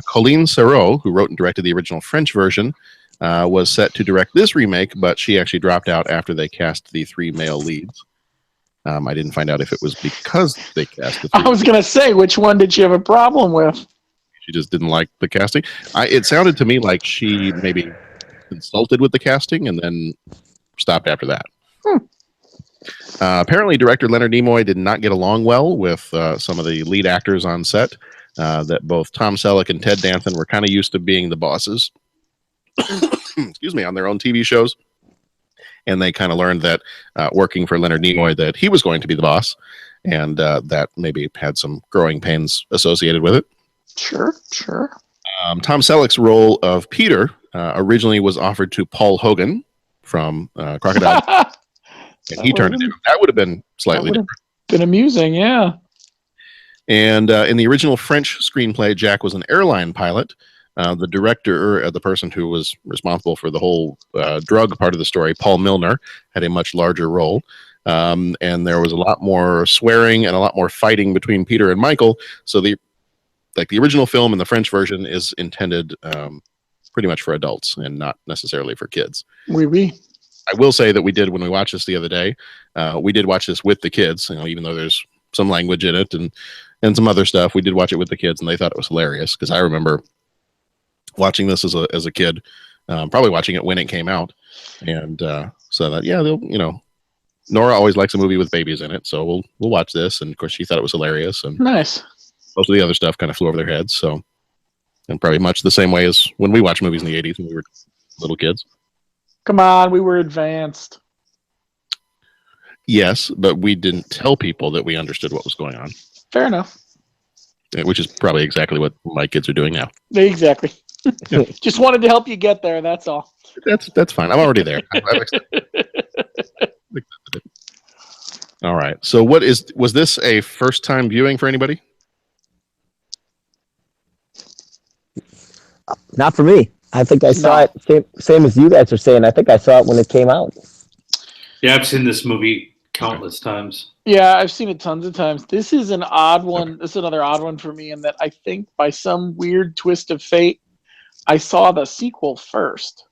[SPEAKER 4] Colleen Serrault, who wrote and directed the original French version, was set to direct this remake, but she actually dropped out after they cast the 3 male leads. I didn't find out if it was because they cast the 3.
[SPEAKER 9] I was going to say, which one did she have a problem with?
[SPEAKER 4] She just didn't like the casting. It sounded to me like she maybe consulted with the casting and then stopped after that. Apparently, director Leonard Nimoy did not get along well with some of the lead actors on set. That both Tom Selleck and Ted Danson were kind of used to being the bosses, excuse me, on their own TV shows. And they kind of learned that working for Leonard Nimoy that he was going to be the boss, and that maybe had some growing pains associated with it.
[SPEAKER 9] Sure.
[SPEAKER 4] Tom Selleck's role of Peter originally was offered to Paul Hogan from Crocodile, and he turned it down. That would have been slightly different.
[SPEAKER 9] Been amusing, yeah.
[SPEAKER 4] And in the original French screenplay, Jack was an airline pilot. The director, the person who was responsible for the whole drug part of the story, Paul Milner, had a much larger role. And there was a lot more swearing and a lot more fighting between Peter and Michael. So the original film and the French version is intended pretty much for adults and not necessarily for kids.
[SPEAKER 9] Oui.
[SPEAKER 4] I will say that we did, when we watched this the other day, we did watch this with the kids, even though there's some language in it and some other stuff. We did watch it with the kids, and they thought it was hilarious because I remember watching this as a kid, probably watching it when it came out, and so that they'll Nora always likes a movie with babies in it, so we'll watch this, and of course she thought it was hilarious, and
[SPEAKER 9] nice.
[SPEAKER 4] Most of the other stuff kind of flew over their heads, so, and probably much the same way as when we watched movies in the 80s when we were little kids.
[SPEAKER 9] Come on, we were advanced.
[SPEAKER 4] Yes, but we didn't tell people that we understood what was going on.
[SPEAKER 9] Fair enough.
[SPEAKER 4] Which is probably exactly what my kids are doing now.
[SPEAKER 9] Exactly. Just wanted to help you get there, that's all.
[SPEAKER 4] That's fine. I'm already there. I've accepted it. All right. So was this a first time viewing for anybody?
[SPEAKER 3] Not for me. I think I saw it same as you guys are saying. I think I saw it when it came out.
[SPEAKER 2] Yeah, I've seen this movie countless times.
[SPEAKER 9] Yeah, I've seen it tons of times. This is an odd one. This is another odd one for me in that I think by some weird twist of fate, I saw the sequel first.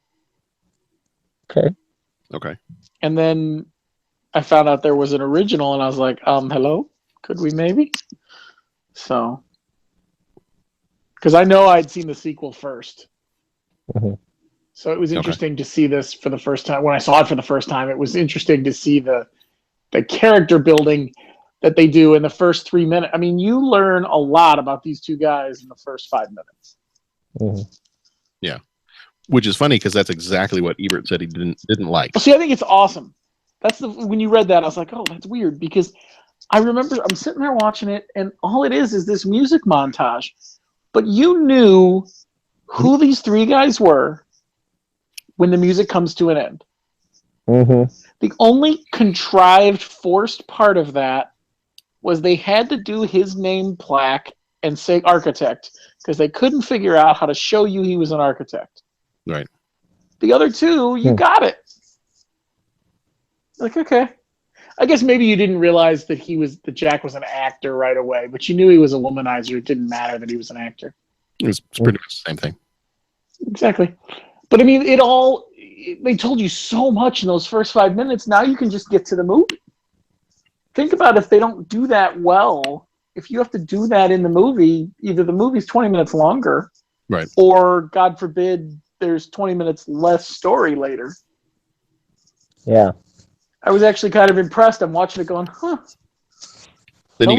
[SPEAKER 4] Okay.
[SPEAKER 9] And then I found out there was an original, and I was like, hello? Could we maybe? So, because I know I'd seen the sequel first.
[SPEAKER 3] Mm-hmm.
[SPEAKER 9] So it was interesting to see this for the first time. When I saw it for the first time, it was interesting to see the character building that they do in the first 3 minutes. I mean, you learn a lot about these two guys in the first 5 minutes.
[SPEAKER 3] Mm-hmm.
[SPEAKER 4] Yeah. Which is funny because that's exactly what Ebert said he didn't like.
[SPEAKER 9] See, I think it's awesome. When you read that, I was like, oh, that's weird, because I remember I'm sitting there watching it, and all it is this music montage. But you knew who these three guys were when the music comes to an end.
[SPEAKER 3] Mm-hmm.
[SPEAKER 9] The only contrived, forced part of that was they had to do his name plaque and say architect because they couldn't figure out how to show you he was an architect.
[SPEAKER 4] Right.
[SPEAKER 9] The other two, you got it. Like, okay. I guess maybe you didn't realize that Jack was an actor right away, but you knew he was a womanizer. It didn't matter that he was an actor.
[SPEAKER 4] It's pretty much the same thing.
[SPEAKER 9] Exactly. But I mean, they told you so much in those first 5 minutes. Now you can just get to the movie. Think about if they don't do that well. If you have to do that in the movie, either the movie's 20 minutes longer,
[SPEAKER 4] right, or
[SPEAKER 9] God forbid, there's 20 minutes less story later.
[SPEAKER 3] Yeah.
[SPEAKER 9] I was actually kind of impressed. I'm watching it going, huh.
[SPEAKER 4] Then you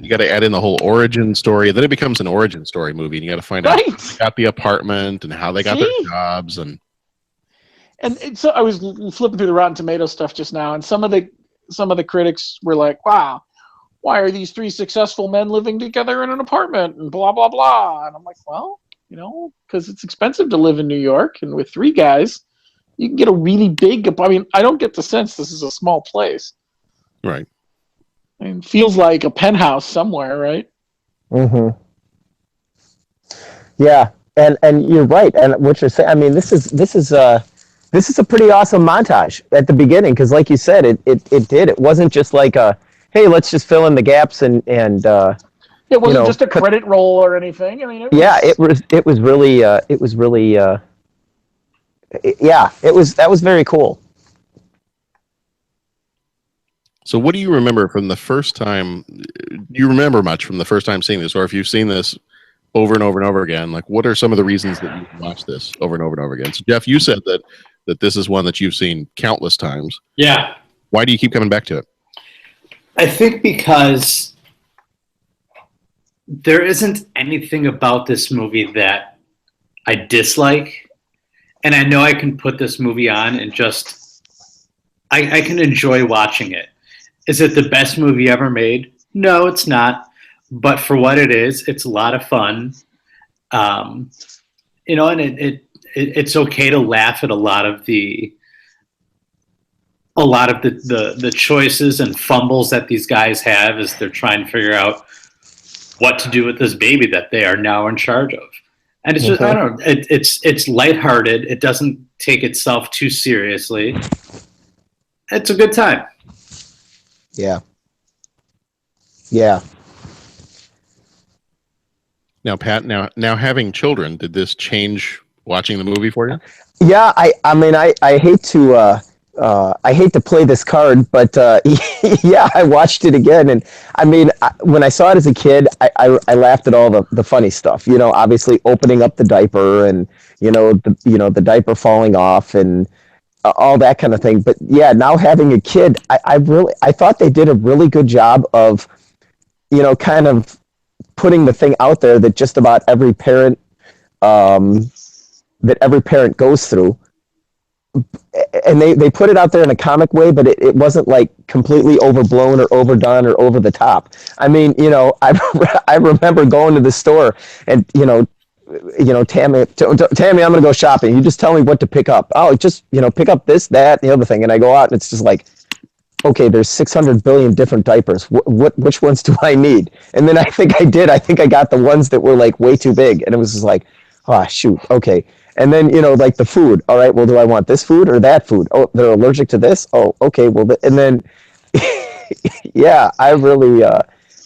[SPEAKER 4] got to add in the whole origin story. Then it becomes an origin story movie, and you got to find out how they got the apartment and how they got their jobs. And
[SPEAKER 9] so I was flipping through the Rotten Tomatoes stuff just now, and some of the critics were like, "Wow, why are these three successful men living together in an apartment?" and blah blah blah. And I'm like, well, because it's expensive to live in New York, and with three guys, You can get a really big. I mean, I don't get the sense this is a small place.
[SPEAKER 4] Right.
[SPEAKER 9] I mean, it feels like a penthouse somewhere, right?
[SPEAKER 3] Mm-hmm. Yeah, and you're right. And what you're saying, I mean, this is a pretty awesome montage at the beginning because, like you said, it did. It wasn't just like a hey, let's just fill in the gaps and
[SPEAKER 9] It wasn't just a credit roll or anything. I mean,
[SPEAKER 3] it was really that was very cool.
[SPEAKER 4] So what do you remember from the first time? Do you remember much from the first time seeing this, or if you've seen this over and over and over again? Like, what are some of the reasons that you watch this over and over and over again? So, Jeff, you said that this is one that you've seen countless times.
[SPEAKER 2] Yeah.
[SPEAKER 4] Why do you keep coming back to it?
[SPEAKER 2] I think because there isn't anything about this movie that I dislike, and I know I can put this movie on and just I can enjoy watching it. Is it the best movie ever made? No, it's not. But for what it is, it's a lot of fun. And it's okay to laugh at a lot of the choices and fumbles that these guys have as they're trying to figure out what to do with this baby that they are now in charge of. And it's just, I don't know, it's lighthearted. It doesn't take itself too seriously. It's a good time.
[SPEAKER 3] Yeah. Yeah.
[SPEAKER 4] Now, Pat, now having children, did this change watching the movie for you?
[SPEAKER 3] Yeah, I mean, I hate to play this card, but yeah, I watched it again, and I mean, when I saw it as a kid, I laughed at all the funny stuff. You know, obviously opening up the diaper, and the diaper falling off, and all that kind of thing. But yeah, now having a kid, I thought they did a really good job of, kind of putting the thing out there that just about every parent goes through. And they put it out there in a comic way, but it wasn't like completely overblown or overdone or over the top. I mean, I remember going to the store and, Tammy, I'm going to go shopping. You just tell me what to pick up. Oh, just, pick up this, that, the other thing. And I go out and it's just like, okay, there's 600 billion different diapers. Which ones do I need? And then I think I got the ones that were like way too big. And it was just like, oh, shoot. Okay. And then, like the food. All right, well, do I want this food or that food? Oh, they're allergic to this? Oh, okay. Well, and then, yeah, I really,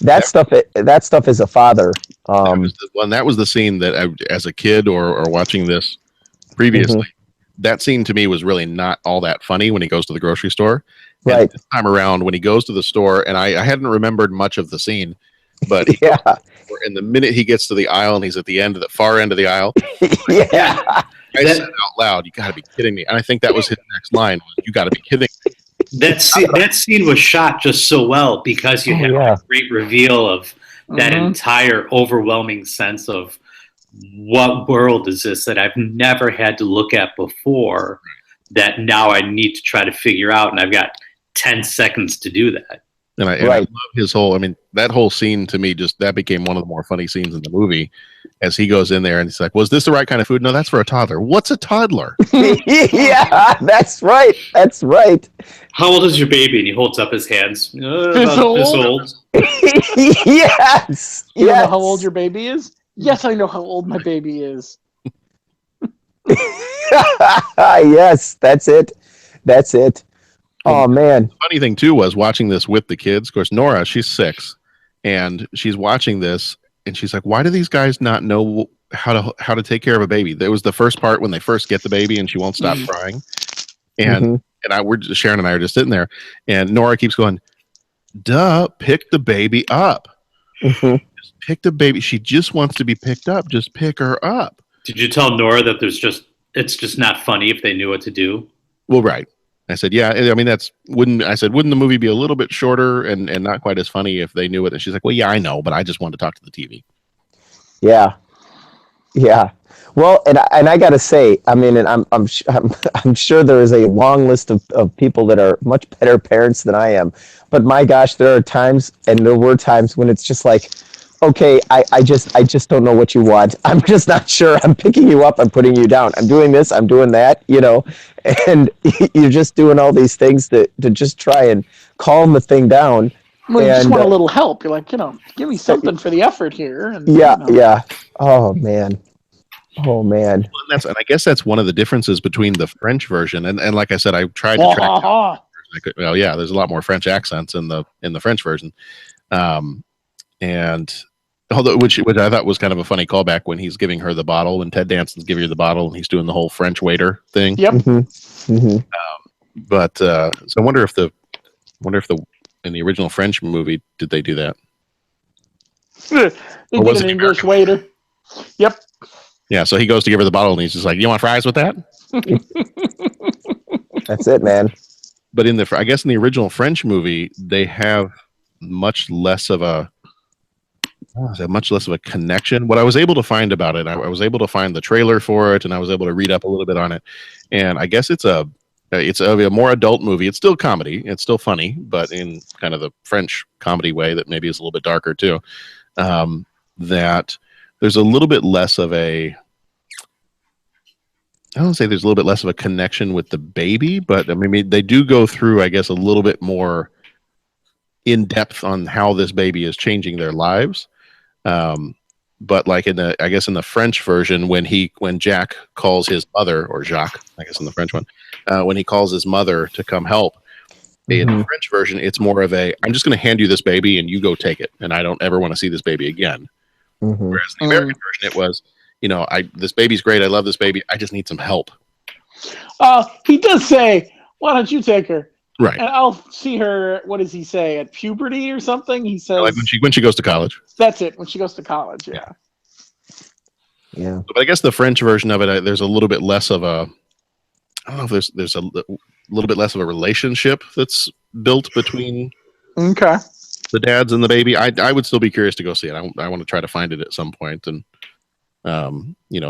[SPEAKER 3] that stuff as a father.
[SPEAKER 4] That was the scene that as a kid or watching this previously, that scene to me was really not all that funny when he goes to the grocery store.
[SPEAKER 3] Right.
[SPEAKER 4] And this time around, when he goes to the store, and I hadn't remembered much of the scene, but and the minute he gets to the aisle and he's at the far end of the aisle,
[SPEAKER 3] yeah,
[SPEAKER 4] I said out loud, "You got to be kidding me!" And I think that was his next line: "You got to be kidding me."
[SPEAKER 2] That scene was shot just so well because you had a great reveal of that entire overwhelming sense of what world is this that I've never had to look at before that now I need to try to figure out, and I've got 10 seconds to do that.
[SPEAKER 4] And I love his whole, that whole scene to me, that became one of the more funny scenes in the movie as he goes in there and he's like, was this the right kind of food? No, that's for a toddler. What's a toddler?
[SPEAKER 3] Yeah, that's right. That's right.
[SPEAKER 2] How old is your baby? And he holds up his hands. This old.
[SPEAKER 3] Yes.
[SPEAKER 9] You know how old your baby is? Yes, I know how old my baby is.
[SPEAKER 3] Yes, that's it. That's it. Oh, man.
[SPEAKER 4] The funny thing, too, was watching this with the kids. Of course, Nora, she's 6, and she's watching this, and she's like, why do these guys not know how to take care of a baby? There was the first part when they first get the baby, and she won't stop crying. And Sharon and I are just sitting there, and Nora keeps going, duh, pick the baby up. Just pick the baby. She just wants to be picked up. Just pick her up.
[SPEAKER 2] Did you tell Nora that it's just not funny if they knew what to do?
[SPEAKER 4] Well, right. I said, yeah, wouldn't the movie be a little bit shorter and not quite as funny if they knew it? And she's like, well, yeah, I know, but I just wanted to talk to the TV.
[SPEAKER 3] Yeah. Yeah. Well, and I got to say, and I'm sure there is a long list of people that are much better parents than I am, but my gosh, there are times, and there were times when it's just like, okay, I just don't know what you want. I'm just not sure. I'm picking you up. I'm putting you down. I'm doing this. I'm doing that. And you're just doing all these things to just try and calm the thing down.
[SPEAKER 9] Well, you just
[SPEAKER 3] And
[SPEAKER 9] want a little help. You're like, give me something for the effort here. And
[SPEAKER 3] yeah, yeah. Oh man. Oh man.
[SPEAKER 4] And I guess that's one of the differences between the French version and like I said, I tried to track. Well, yeah, there's a lot more French accents in the French version, and although which I thought was kind of a funny callback when he's giving her the bottle, when Ted Danson's giving her the bottle, and he's doing the whole French waiter thing.
[SPEAKER 9] Yep.
[SPEAKER 3] Mm-hmm. Mm-hmm.
[SPEAKER 4] But so I wonder if in the original French movie did they do that?
[SPEAKER 9] They did an English waiter. Yep.
[SPEAKER 4] Yeah, so he goes to give her the bottle, and he's just like, "You want fries with that?"
[SPEAKER 3] That's it, man.
[SPEAKER 4] But I guess in the original French movie, they have much less of a connection. What I was able to find about it, I was able to find the trailer for it, and I was able to read up a little bit on it. And I guess it's a more adult movie. It's still comedy. It's still funny, but in kind of the French comedy way that maybe is a little bit darker too. That there's a little bit less of a, I don't say there's a little bit less of a connection with the baby, but I mean, they do go through, I guess, a little bit more in depth on how this baby is changing their lives. But like in the French version, when Jack calls his mother, or Jacques, I guess in the French one, when he calls his mother to come help, in the French version, it's more of a, I'm just going to hand you this baby and you go take it, and I don't ever want to see this baby again.
[SPEAKER 3] Mm-hmm.
[SPEAKER 4] Whereas the American version, it was, this baby's great. I love this baby. I just need some help.
[SPEAKER 9] He does say, "Why don't you take her?"
[SPEAKER 4] Right.
[SPEAKER 9] And I'll see her. What does he say, at puberty or something? He says,
[SPEAKER 4] like when she goes to college.
[SPEAKER 9] That's it. When she goes to college. Yeah.
[SPEAKER 3] Yeah.
[SPEAKER 4] But I guess the French version of it, there's a little bit less of a, I don't know if there's a little bit less of a relationship that's built between the dads and the baby. I would still be curious to go see it. I want to try to find it at some point and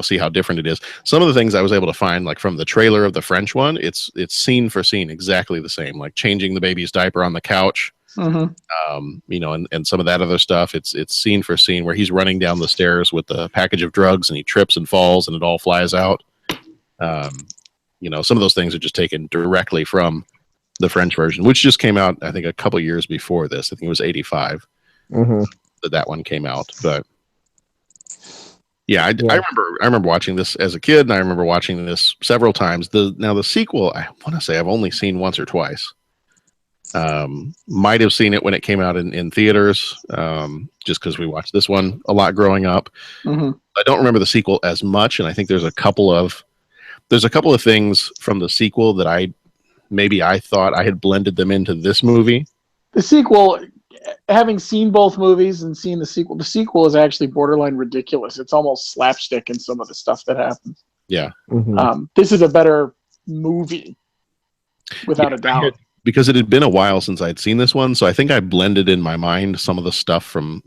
[SPEAKER 4] see how different it is. Some of the things I was able to find, like from the trailer of the French one, it's scene for scene exactly the same, like changing the baby's diaper on the couch.
[SPEAKER 9] Mm-hmm.
[SPEAKER 4] And some of that other stuff, it's scene for scene where he's running down the stairs with a package of drugs and he trips and falls and it all flies out. Some of those things are just taken directly from the French version, which just came out, I think, a couple years before this. I think it was 85 that one came out. But yeah, I remember watching this as a kid, and I remember watching this several times. The sequel, I want to say I've only seen once or twice. Might have seen it when it came out in theaters, just because we watched this one a lot growing up.
[SPEAKER 9] Mm-hmm.
[SPEAKER 4] I don't remember the sequel as much, and I think there's a couple of things from the sequel that I thought I had blended them into this movie.
[SPEAKER 9] The sequel, having seen both movies and seen the sequel is actually borderline ridiculous. It's almost slapstick in some of the stuff that happens.
[SPEAKER 4] Yeah.
[SPEAKER 3] Mm-hmm.
[SPEAKER 9] This is a better movie, without a doubt.
[SPEAKER 4] Because it had been a while since I'd seen this one, so I think I blended in my mind some of the stuff from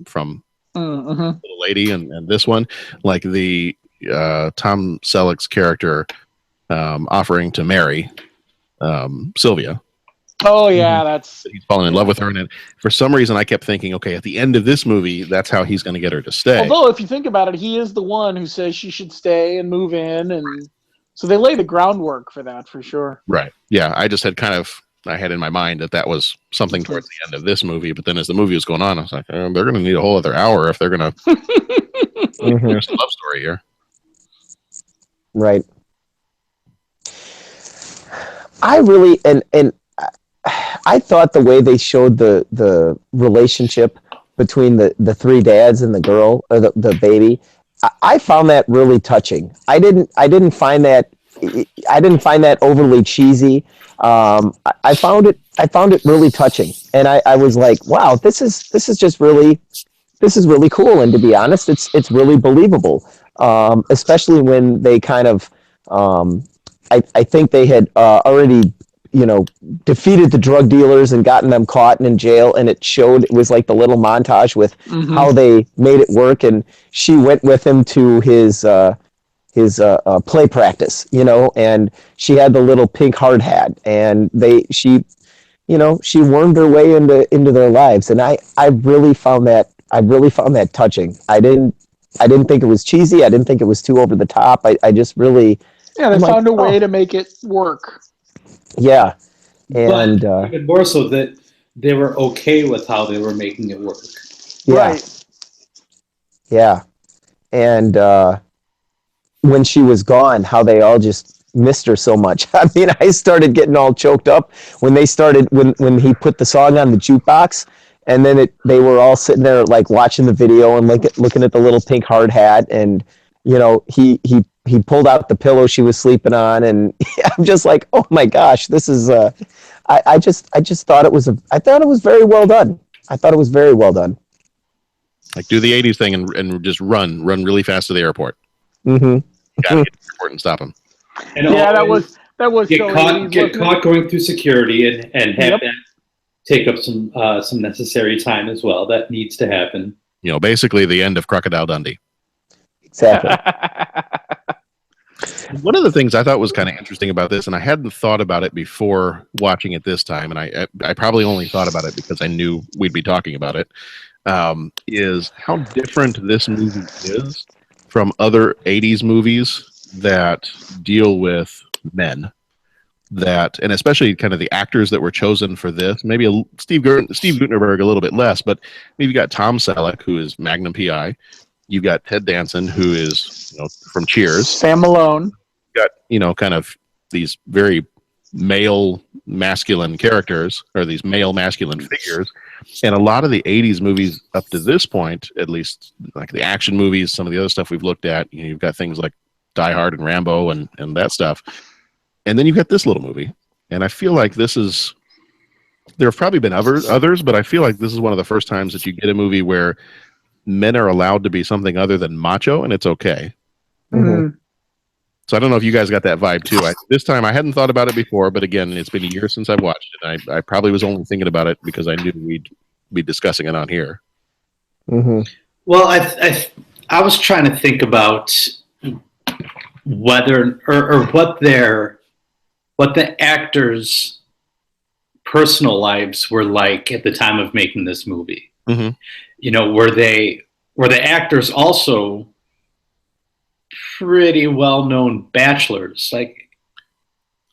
[SPEAKER 4] Little Lady and this one, like the Tom Selleck's character offering to marry Sylvia.
[SPEAKER 9] Oh yeah, that's
[SPEAKER 4] he's fallen in love with her, and for some reason I kept thinking, okay, at the end of this movie, that's how he's going to get her to stay.
[SPEAKER 9] Although, if you think about it, he is the one who says she should stay and move in, and so they lay the groundwork for that for sure.
[SPEAKER 4] Right. Yeah, I just had I had in my mind that was something towards the end of this movie, but then as the movie was going on, I was like, they're going to need a whole other hour if they're going to there's a love story here.
[SPEAKER 3] Right. I really and I thought the way they showed the relationship between the three dads and the girl, or the baby, I found that really touching. I didn't find that overly cheesy. I found it really touching, and I was like, wow, this is really cool. And to be honest, it's really believable, especially when they kind of, I think they had already, defeated the drug dealers and gotten them caught and in jail, and it was like the little montage with how they made it work, and she went with him to his play practice, and she had the little pink hard hat, and she wormed her way into their lives, and I really found that I really found that touching. I didn't think it was cheesy. I didn't think it was too over the top. I just really,
[SPEAKER 9] Yeah, they
[SPEAKER 3] I'm like,
[SPEAKER 9] found a way
[SPEAKER 3] oh.
[SPEAKER 9] to make it work.
[SPEAKER 3] Yeah, and
[SPEAKER 2] But even more so that they were okay with how they were making it work.
[SPEAKER 3] yeah,
[SPEAKER 9] Right.
[SPEAKER 3] yeah, and when she was gone, how they all just missed her so much. I mean, I started getting all choked up when they started when he put the song on the jukebox, and then they were all sitting there like watching the video and looking at the little pink hard hat, and you know he pulled out the pillow she was sleeping on, and I'm just like, oh my gosh, this is I just thought it was I thought it was very well done. I thought it was very well done.
[SPEAKER 4] Like do the 80s thing and just run really fast to the airport.
[SPEAKER 3] Mm-hmm.
[SPEAKER 4] Gotta get to the airport and stop him.
[SPEAKER 2] And
[SPEAKER 9] Yeah, that was
[SPEAKER 2] get
[SPEAKER 9] so
[SPEAKER 2] caught,
[SPEAKER 9] 80s,
[SPEAKER 2] get
[SPEAKER 9] wasn't
[SPEAKER 2] caught
[SPEAKER 9] it?
[SPEAKER 2] going through security and have
[SPEAKER 9] Yep.
[SPEAKER 2] that take up some necessary time as well. That needs to happen.
[SPEAKER 4] You know, basically the end of Crocodile Dundee.
[SPEAKER 3] Exactly.
[SPEAKER 4] One of the things I thought was kind of interesting about this, and I hadn't thought about it before watching it this time, and I probably only thought about it because I knew we'd be talking about it, is how different this movie is from other 80s movies that deal with men. And especially kind of the actors that were chosen for this, maybe Steve Guttenberg a little bit less, but maybe you got Tom Selleck, who is Magnum PI. You've got Ted Danson, who is, from Cheers.
[SPEAKER 9] Sam Malone.
[SPEAKER 4] You got, kind of these very male masculine characters, or these male masculine figures. And a lot of the 80s movies up to this point, at least like the action movies, some of the other stuff we've looked at, you've got things like Die Hard and Rambo and that stuff. And then you've got this little movie. And I feel like there have probably been others, but I feel like this is one of the first times that you get a movie where men are allowed to be something other than macho, and it's okay.
[SPEAKER 9] Mm-hmm.
[SPEAKER 4] So I don't know if you guys got that vibe too. This time I hadn't thought about it before, but again, it's been a year since I've watched it. I probably was only thinking about it because I knew we'd be discussing it on here.
[SPEAKER 3] Mm-hmm.
[SPEAKER 2] Well, I was trying to think about whether or what the actors' personal lives were like at the time of making this movie.
[SPEAKER 4] Mm-hmm.
[SPEAKER 2] Were the actors also pretty well-known bachelors? Like,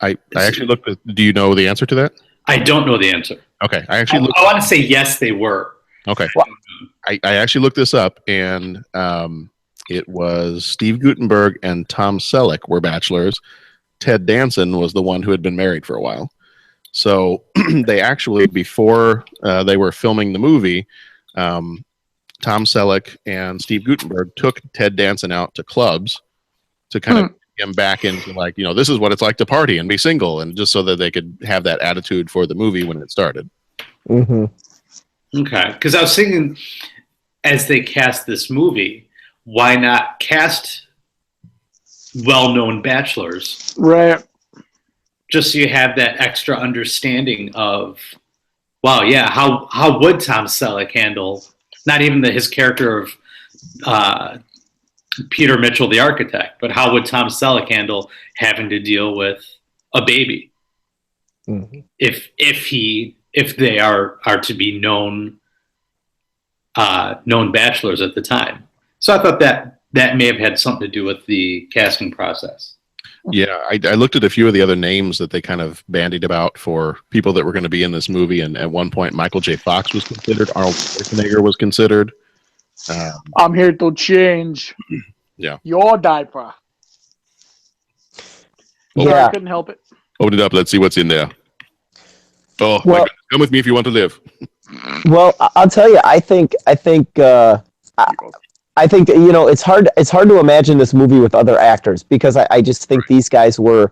[SPEAKER 4] I actually looked at, do you know the answer to that?
[SPEAKER 2] I don't know the answer.
[SPEAKER 4] Okay. I
[SPEAKER 2] want to say yes, they were.
[SPEAKER 4] Okay. I actually looked this up, and it was Steve Guttenberg and Tom Selleck were bachelors. Ted Danson was the one who had been married for a while. So they actually, before they were filming the movie, Tom Selleck and Steve Guttenberg took Ted Danson out to clubs to kind of get him back into this is what it's like to party and be single, and just so that they could have that attitude for the movie when it started.
[SPEAKER 3] Mm-hmm.
[SPEAKER 2] Okay, because I was thinking, as they cast this movie, why not cast well-known bachelors?
[SPEAKER 9] Right.
[SPEAKER 2] Just so you have that extra understanding of, wow, yeah, how would Tom Selleck handle not even his character of Peter Mitchell, the architect, but how would Tom Selleck handle having to deal with a baby?
[SPEAKER 3] Mm-hmm.
[SPEAKER 2] If they are to be known bachelors at the time. So I thought that may have had something to do with the casting process.
[SPEAKER 4] Yeah, I looked at a few of the other names that they kind of bandied about for people that were going to be in this movie, and at one point Michael J. Fox was considered, Arnold Schwarzenegger was considered.
[SPEAKER 9] I'm here to change your diaper. Sorry, I couldn't help it.
[SPEAKER 4] Open it up. Let's see what's in there. Oh, my goodness. Come with me if you want to live.
[SPEAKER 3] Well, I'll tell you, I think it's hard to imagine this movie with other actors, because I just think these guys were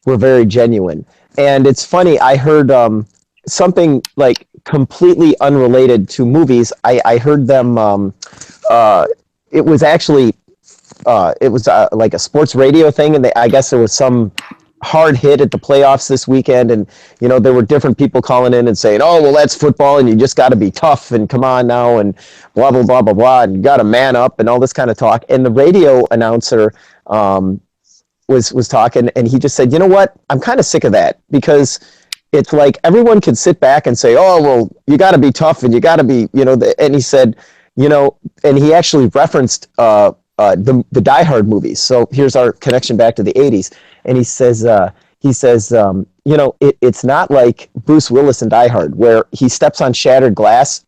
[SPEAKER 3] very genuine. And it's funny, I heard something like completely unrelated to movies. I heard them it was actually like a sports radio thing, and I guess there was some hard hit at the playoffs this weekend, and there were different people calling in and saying, oh, well, that's football and you just got to be tough and come on now and blah blah blah blah blah, and you got to man up and all this kind of talk. And the radio announcer was talking, and he just said, you know what, I'm kind of sick of that, because it's like everyone can sit back and say, oh, well, you got to be tough and you got to be, and he said, and he actually referenced the Die Hard movies. So here's our connection back to the 80s. And he says, it's not like Bruce Willis in Die Hard, where he steps on shattered glass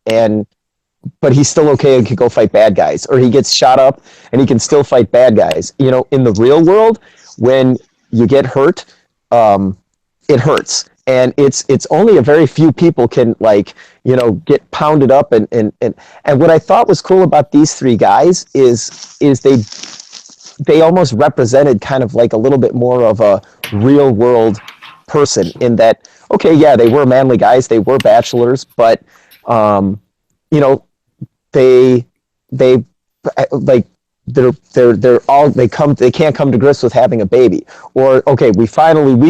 [SPEAKER 3] but he's still okay and can go fight bad guys, or he gets shot up and he can still fight bad guys. In the real world, when you get hurt, it hurts. And it's only a very few people can get pounded up and what I thought was cool about these three guys is they almost represented kind of like a little bit more of a real world person, in that, okay, yeah, they were manly guys, they were bachelors, but they like they can't come to grips with having a baby, or okay, we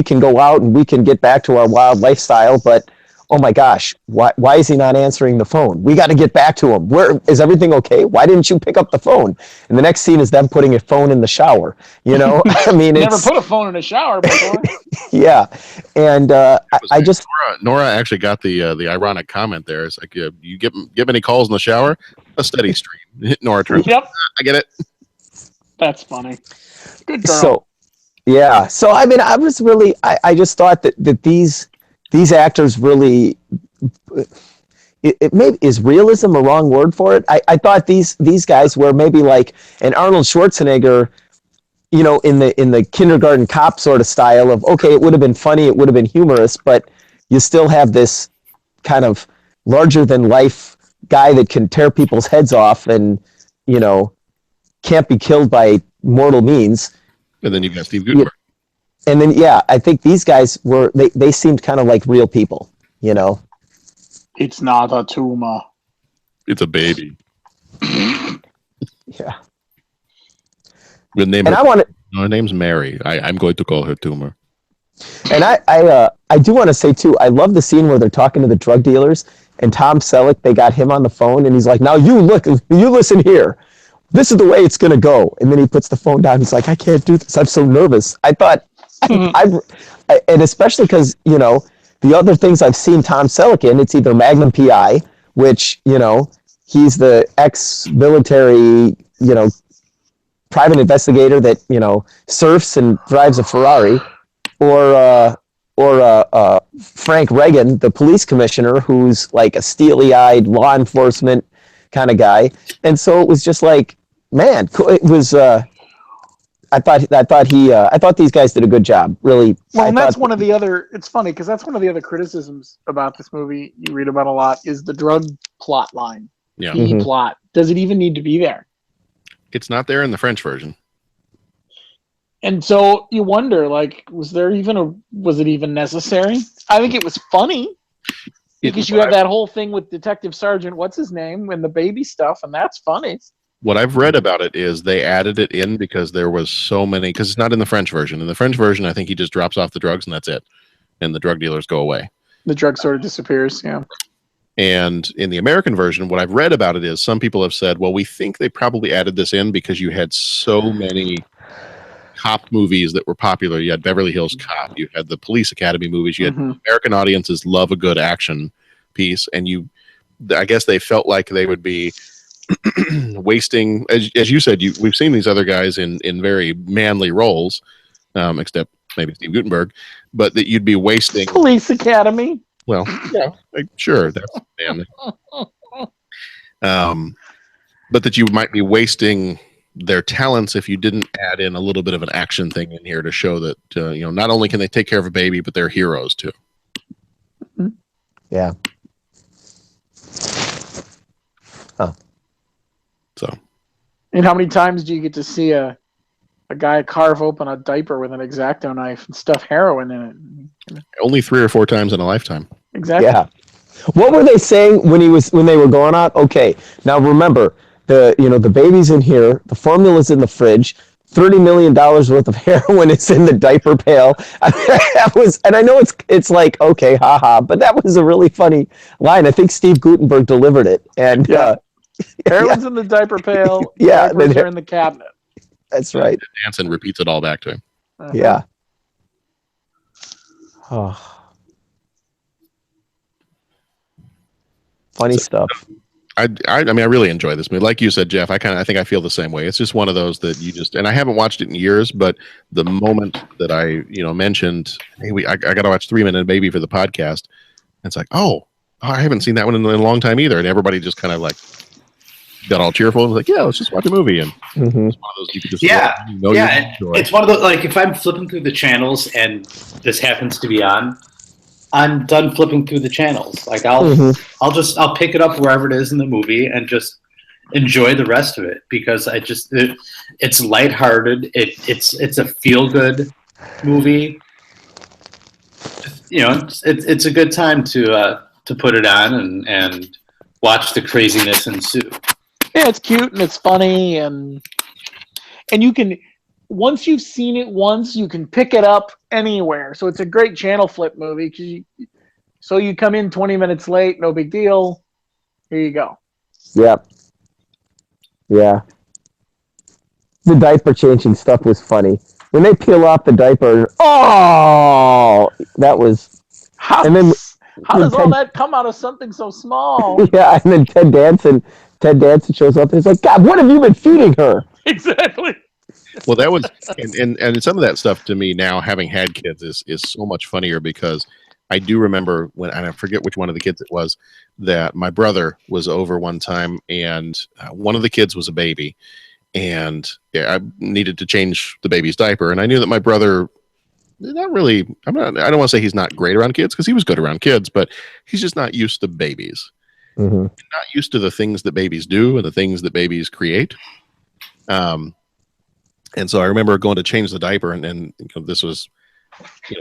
[SPEAKER 3] can go out and we can get back to our wild lifestyle, but oh my gosh, why is he not answering the phone? We got to get back to him. Where is everything okay? Why didn't you pick up the phone? And the next scene is them putting a phone in the shower. I mean,
[SPEAKER 9] never put a phone in a shower before.
[SPEAKER 3] Yeah, and I just
[SPEAKER 4] Nora actually got the ironic comment there. It's like, you get any calls in the shower? A steady stream. Nora turns.
[SPEAKER 9] Yep,
[SPEAKER 4] I get it. That's
[SPEAKER 9] funny. Good girl.
[SPEAKER 3] So, yeah. So I mean, I was really, I just thought that these actors really, it maybe is realism a wrong word for it. I thought these guys were maybe like an Arnold Schwarzenegger, in the kindergarten cop sort of style of, okay, it would have been funny, it would have been humorous, but you still have this kind of larger than life guy that can tear people's heads off and, can't be killed by mortal means.
[SPEAKER 4] And then you've got Steve Gutenberg.
[SPEAKER 3] And then, I think these guys they seemed kind of like real people,
[SPEAKER 9] It's not a tumor.
[SPEAKER 4] It's a baby.
[SPEAKER 3] Yeah.
[SPEAKER 4] Good name.
[SPEAKER 3] And
[SPEAKER 4] her name's Mary. I'm going to call her Tumor.
[SPEAKER 3] And I do want to say too, I love the scene where they're talking to the drug dealers and Tom Selleck, they got him on the phone and he's like, now you listen here. This is the way it's going to go. And then he puts the phone down. He's like, I can't do this. I'm so nervous. I thought, and especially because, the other things I've seen Tom Selleck in, it's either Magnum PI, which, he's the ex-military, private investigator that, surfs and drives a Ferrari, or Frank Reagan, the police commissioner, who's like a steely-eyed law enforcement kind of guy. And so it was just like, man, it was. I thought these guys did a good job. Really.
[SPEAKER 9] Well, and that's one of the other. It's funny because that's one of the other criticisms about this movie you read about a lot is the drug plot line.
[SPEAKER 4] Yeah.
[SPEAKER 9] The plot. Does it even need to be there?
[SPEAKER 4] It's not there in the French version.
[SPEAKER 9] And so you wonder, like, was it even necessary? I think it was funny because you have that whole thing with Detective Sergeant, what's his name, and the baby stuff, and that's funny.
[SPEAKER 4] What I've read about it is they added it in because there was so many, because it's not in the French version. In the French version, I think he just drops off the drugs and that's it. And the drug dealers go away.
[SPEAKER 9] The drug sort of disappears, yeah.
[SPEAKER 4] And in the American version, what I've read about it is some people have said, well, we think they probably added this in because you had so many cop movies that were popular. You had Beverly Hills Cop, you had the Police Academy movies, you had American audiences love a good action piece, and I guess they felt like they would be wasting, as you said, we've seen these other guys in very manly roles, except maybe Steve Gutenberg, but that you'd be wasting
[SPEAKER 9] Police Academy.
[SPEAKER 4] Well, yeah, sure, that's manly. But that you might be wasting their talents if you didn't add in a little bit of an action thing in here to show that not only can they take care of a baby, but they're heroes too.
[SPEAKER 3] Yeah.
[SPEAKER 4] Oh. So.
[SPEAKER 9] And how many times do you get to see a guy carve open a diaper with an X-Acto knife and stuff heroin in it?
[SPEAKER 4] Only 3 or 4 times in a lifetime.
[SPEAKER 9] Exactly.
[SPEAKER 3] Yeah. What were they saying when they were going out? Okay, now remember the baby's in here, the formula's in the fridge, $30 million worth of heroin is in the diaper pail. And I know it's like, okay, haha, but that was a really funny line. I think Steve Gutenberg delivered it. And
[SPEAKER 9] heroin's in the diaper pail.
[SPEAKER 3] Yeah,
[SPEAKER 9] diapers are in the cabinet.
[SPEAKER 3] That's right.
[SPEAKER 4] Hanson repeats it all back to him.
[SPEAKER 3] Yeah. Oh. Funny stuff.
[SPEAKER 4] I mean, I really enjoy this movie. Like you said, Jeff, I think I feel the same way. It's just one of those that you just, and I haven't watched it in years, but the moment that I, mentioned, hey, I got to watch 3 Minute Baby for the podcast. And it's like, oh, I haven't seen that one in a long time either. And everybody just kind of like got all cheerful and was like, yeah, let's just watch a movie. And it's one of those you could just
[SPEAKER 2] it's one of those, like, if I'm flipping through the channels and this happens to be on, I'm done flipping through the channels. Like I'll pick it up wherever it is in the movie and just enjoy the rest of it, because it's lighthearted. It's a feel good movie. It's a good time to put it on and watch the craziness ensue.
[SPEAKER 9] Yeah, it's cute and it's funny, and you can, once you've seen it once, you can pick it up anywhere. So it's a great channel flip movie. So you come in 20 minutes late, no big deal. Here you go.
[SPEAKER 3] Yep. Yeah. The diaper changing stuff was funny. When they peel off the diaper, that was.
[SPEAKER 9] How does all that come out of something so small?
[SPEAKER 3] Yeah, and then Ted Danson shows up and he's like, God, what have you been feeding her?
[SPEAKER 9] Exactly.
[SPEAKER 4] Well, that was, and some of that stuff to me now, having had kids, is so much funnier, because I do remember and I forget which one of the kids it was, that my brother was over one time, and one of the kids was a baby, and I needed to change the baby's diaper, and I knew that my brother, I don't want to say he's not great around kids, because he was good around kids, but he's just not used to babies.
[SPEAKER 3] Mm-hmm.
[SPEAKER 4] Not used to the things that babies do and the things that babies create. And so I remember going to change the diaper, and this was,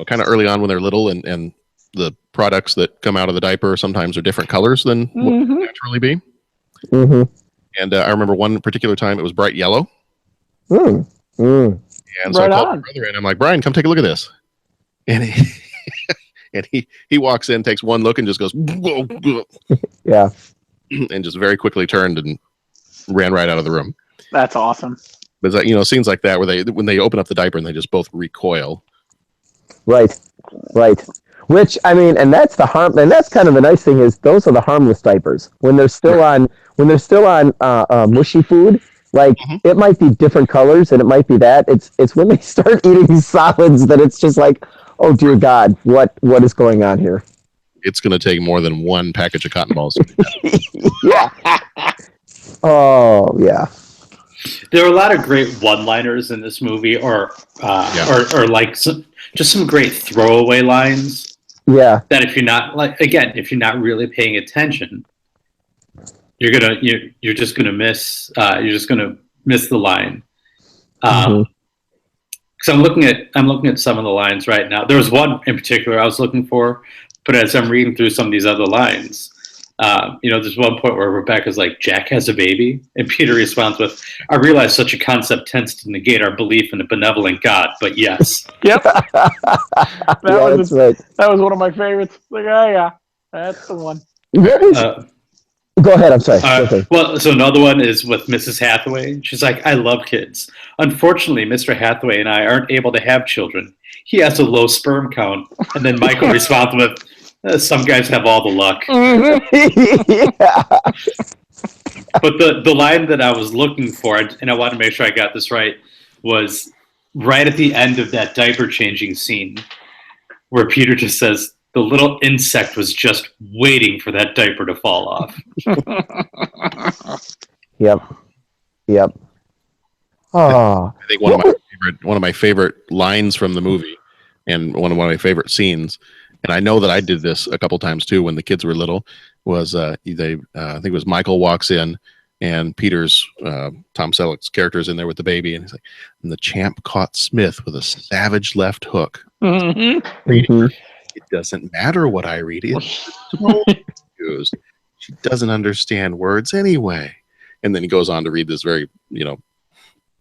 [SPEAKER 4] kind of early on when they're little, and the products that come out of the diaper sometimes are different colors than what would naturally be.
[SPEAKER 3] Mm-hmm.
[SPEAKER 4] And I remember one particular time it was bright yellow.
[SPEAKER 3] Mm. Mm.
[SPEAKER 4] And so I called my brother in. I'm like, Brian, come take a look at this. And he walks in, takes one look, and just goes,
[SPEAKER 3] yeah,
[SPEAKER 4] and just very quickly turned and ran right out of the room.
[SPEAKER 9] That's awesome.
[SPEAKER 4] But that, scenes like that where when they open up the diaper and they just both recoil. Right.
[SPEAKER 3] Which, I mean, and that's the harm, and that's kind of the nice thing, is those are the harmless diapers. When they're still on mushy food, like it might be different colors and it might be that. It's when they start eating solids that it's just like, oh dear God, what is going on here?
[SPEAKER 4] It's going to take more than one package of cotton balls.
[SPEAKER 3] Yeah. Oh yeah.
[SPEAKER 2] There are a lot of great one-liners in this movie, or like just some great throwaway lines.
[SPEAKER 3] Yeah.
[SPEAKER 2] That if you're not really paying attention, you're just gonna miss the line. Because I'm looking at some of the lines right now. There was one in particular I was looking for, but as I'm reading through some of these other lines, there's one point where Rebecca's like, Jack has a baby, and Peter responds with, I realize such a concept tends to negate our belief in a benevolent God, but yes.
[SPEAKER 9] Yep. That was
[SPEAKER 3] right.
[SPEAKER 9] That was one of my favorites. Like, oh yeah, that's the one.
[SPEAKER 3] Go ahead, I'm sorry. Okay.
[SPEAKER 2] Well, so another one is with Mrs. Hathaway. She's like, I love kids. Unfortunately, Mr. Hathaway and I aren't able to have children. He has a low sperm count. And then Michael responds with, some guys have all the luck.
[SPEAKER 3] Yeah.
[SPEAKER 2] But the line that I was looking for, and I wanted to make sure I got this right, was right at the end of that diaper changing scene, where Peter just says, the little insect was just waiting for that diaper to fall off.
[SPEAKER 3] Yep. Oh.
[SPEAKER 4] I think one of my favorite lines from the movie, and one of my favorite scenes, and I know that I did this a couple times too when the kids were little, was I think it was Michael walks in, and Peter's Tom Selleck's character is in there with the baby, and he's like, and the champ caught Smith with a savage left hook. It doesn't matter what I read. It's so confused. She doesn't understand words anyway. And then he goes on to read this very,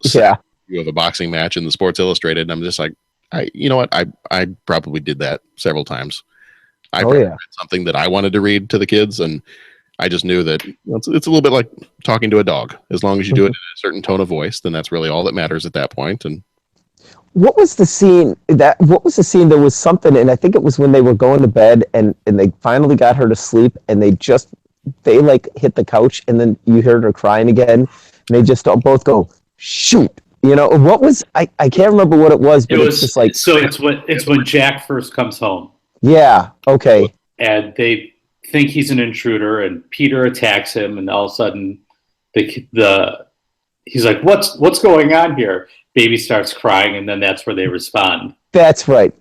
[SPEAKER 4] sad view of a boxing match in the Sports Illustrated. And I'm just like, I probably did that several times. I read something that I wanted to read to the kids, and I just knew that it's a little bit like talking to a dog. As long as you do it in a certain tone of voice, then that's really all that matters at that point. And
[SPEAKER 3] What was the scene? There was something, and I think it was when they were going to bed, and they finally got her to sleep, and they just they like hit the couch, and then you heard her crying again, and they just both go shoot. What was I can't remember what it was, but it's just like
[SPEAKER 2] it's when Jack first comes home.
[SPEAKER 3] Yeah. Okay.
[SPEAKER 2] And they think he's an intruder, and Peter attacks him, and all of a sudden, he's like, "What's going on here?" Baby starts crying, and then that's where they respond.
[SPEAKER 3] That's right.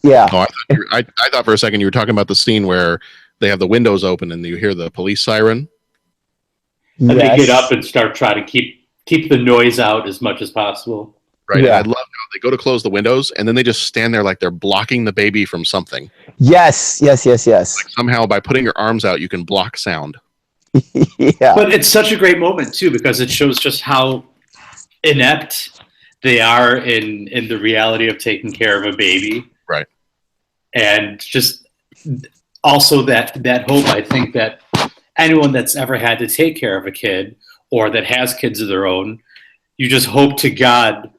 [SPEAKER 3] Yeah.
[SPEAKER 4] Oh, I thought for a second you were talking about the scene where they have the windows open and you hear the police siren.
[SPEAKER 2] And they get up and start trying to keep the noise out as much as possible.
[SPEAKER 4] Right. Yeah. And I love how they go to close the windows and then they just stand there like they're blocking the baby from something.
[SPEAKER 3] Yes.
[SPEAKER 4] Like somehow by putting your arms out, you can block sound.
[SPEAKER 3] Yeah.
[SPEAKER 2] But it's such a great moment too, because it shows just how inept they are in the reality of taking care of a baby.
[SPEAKER 4] Right.
[SPEAKER 2] And just also that hope, I think that anyone that's ever had to take care of a kid or that has kids of their own, you just hope to God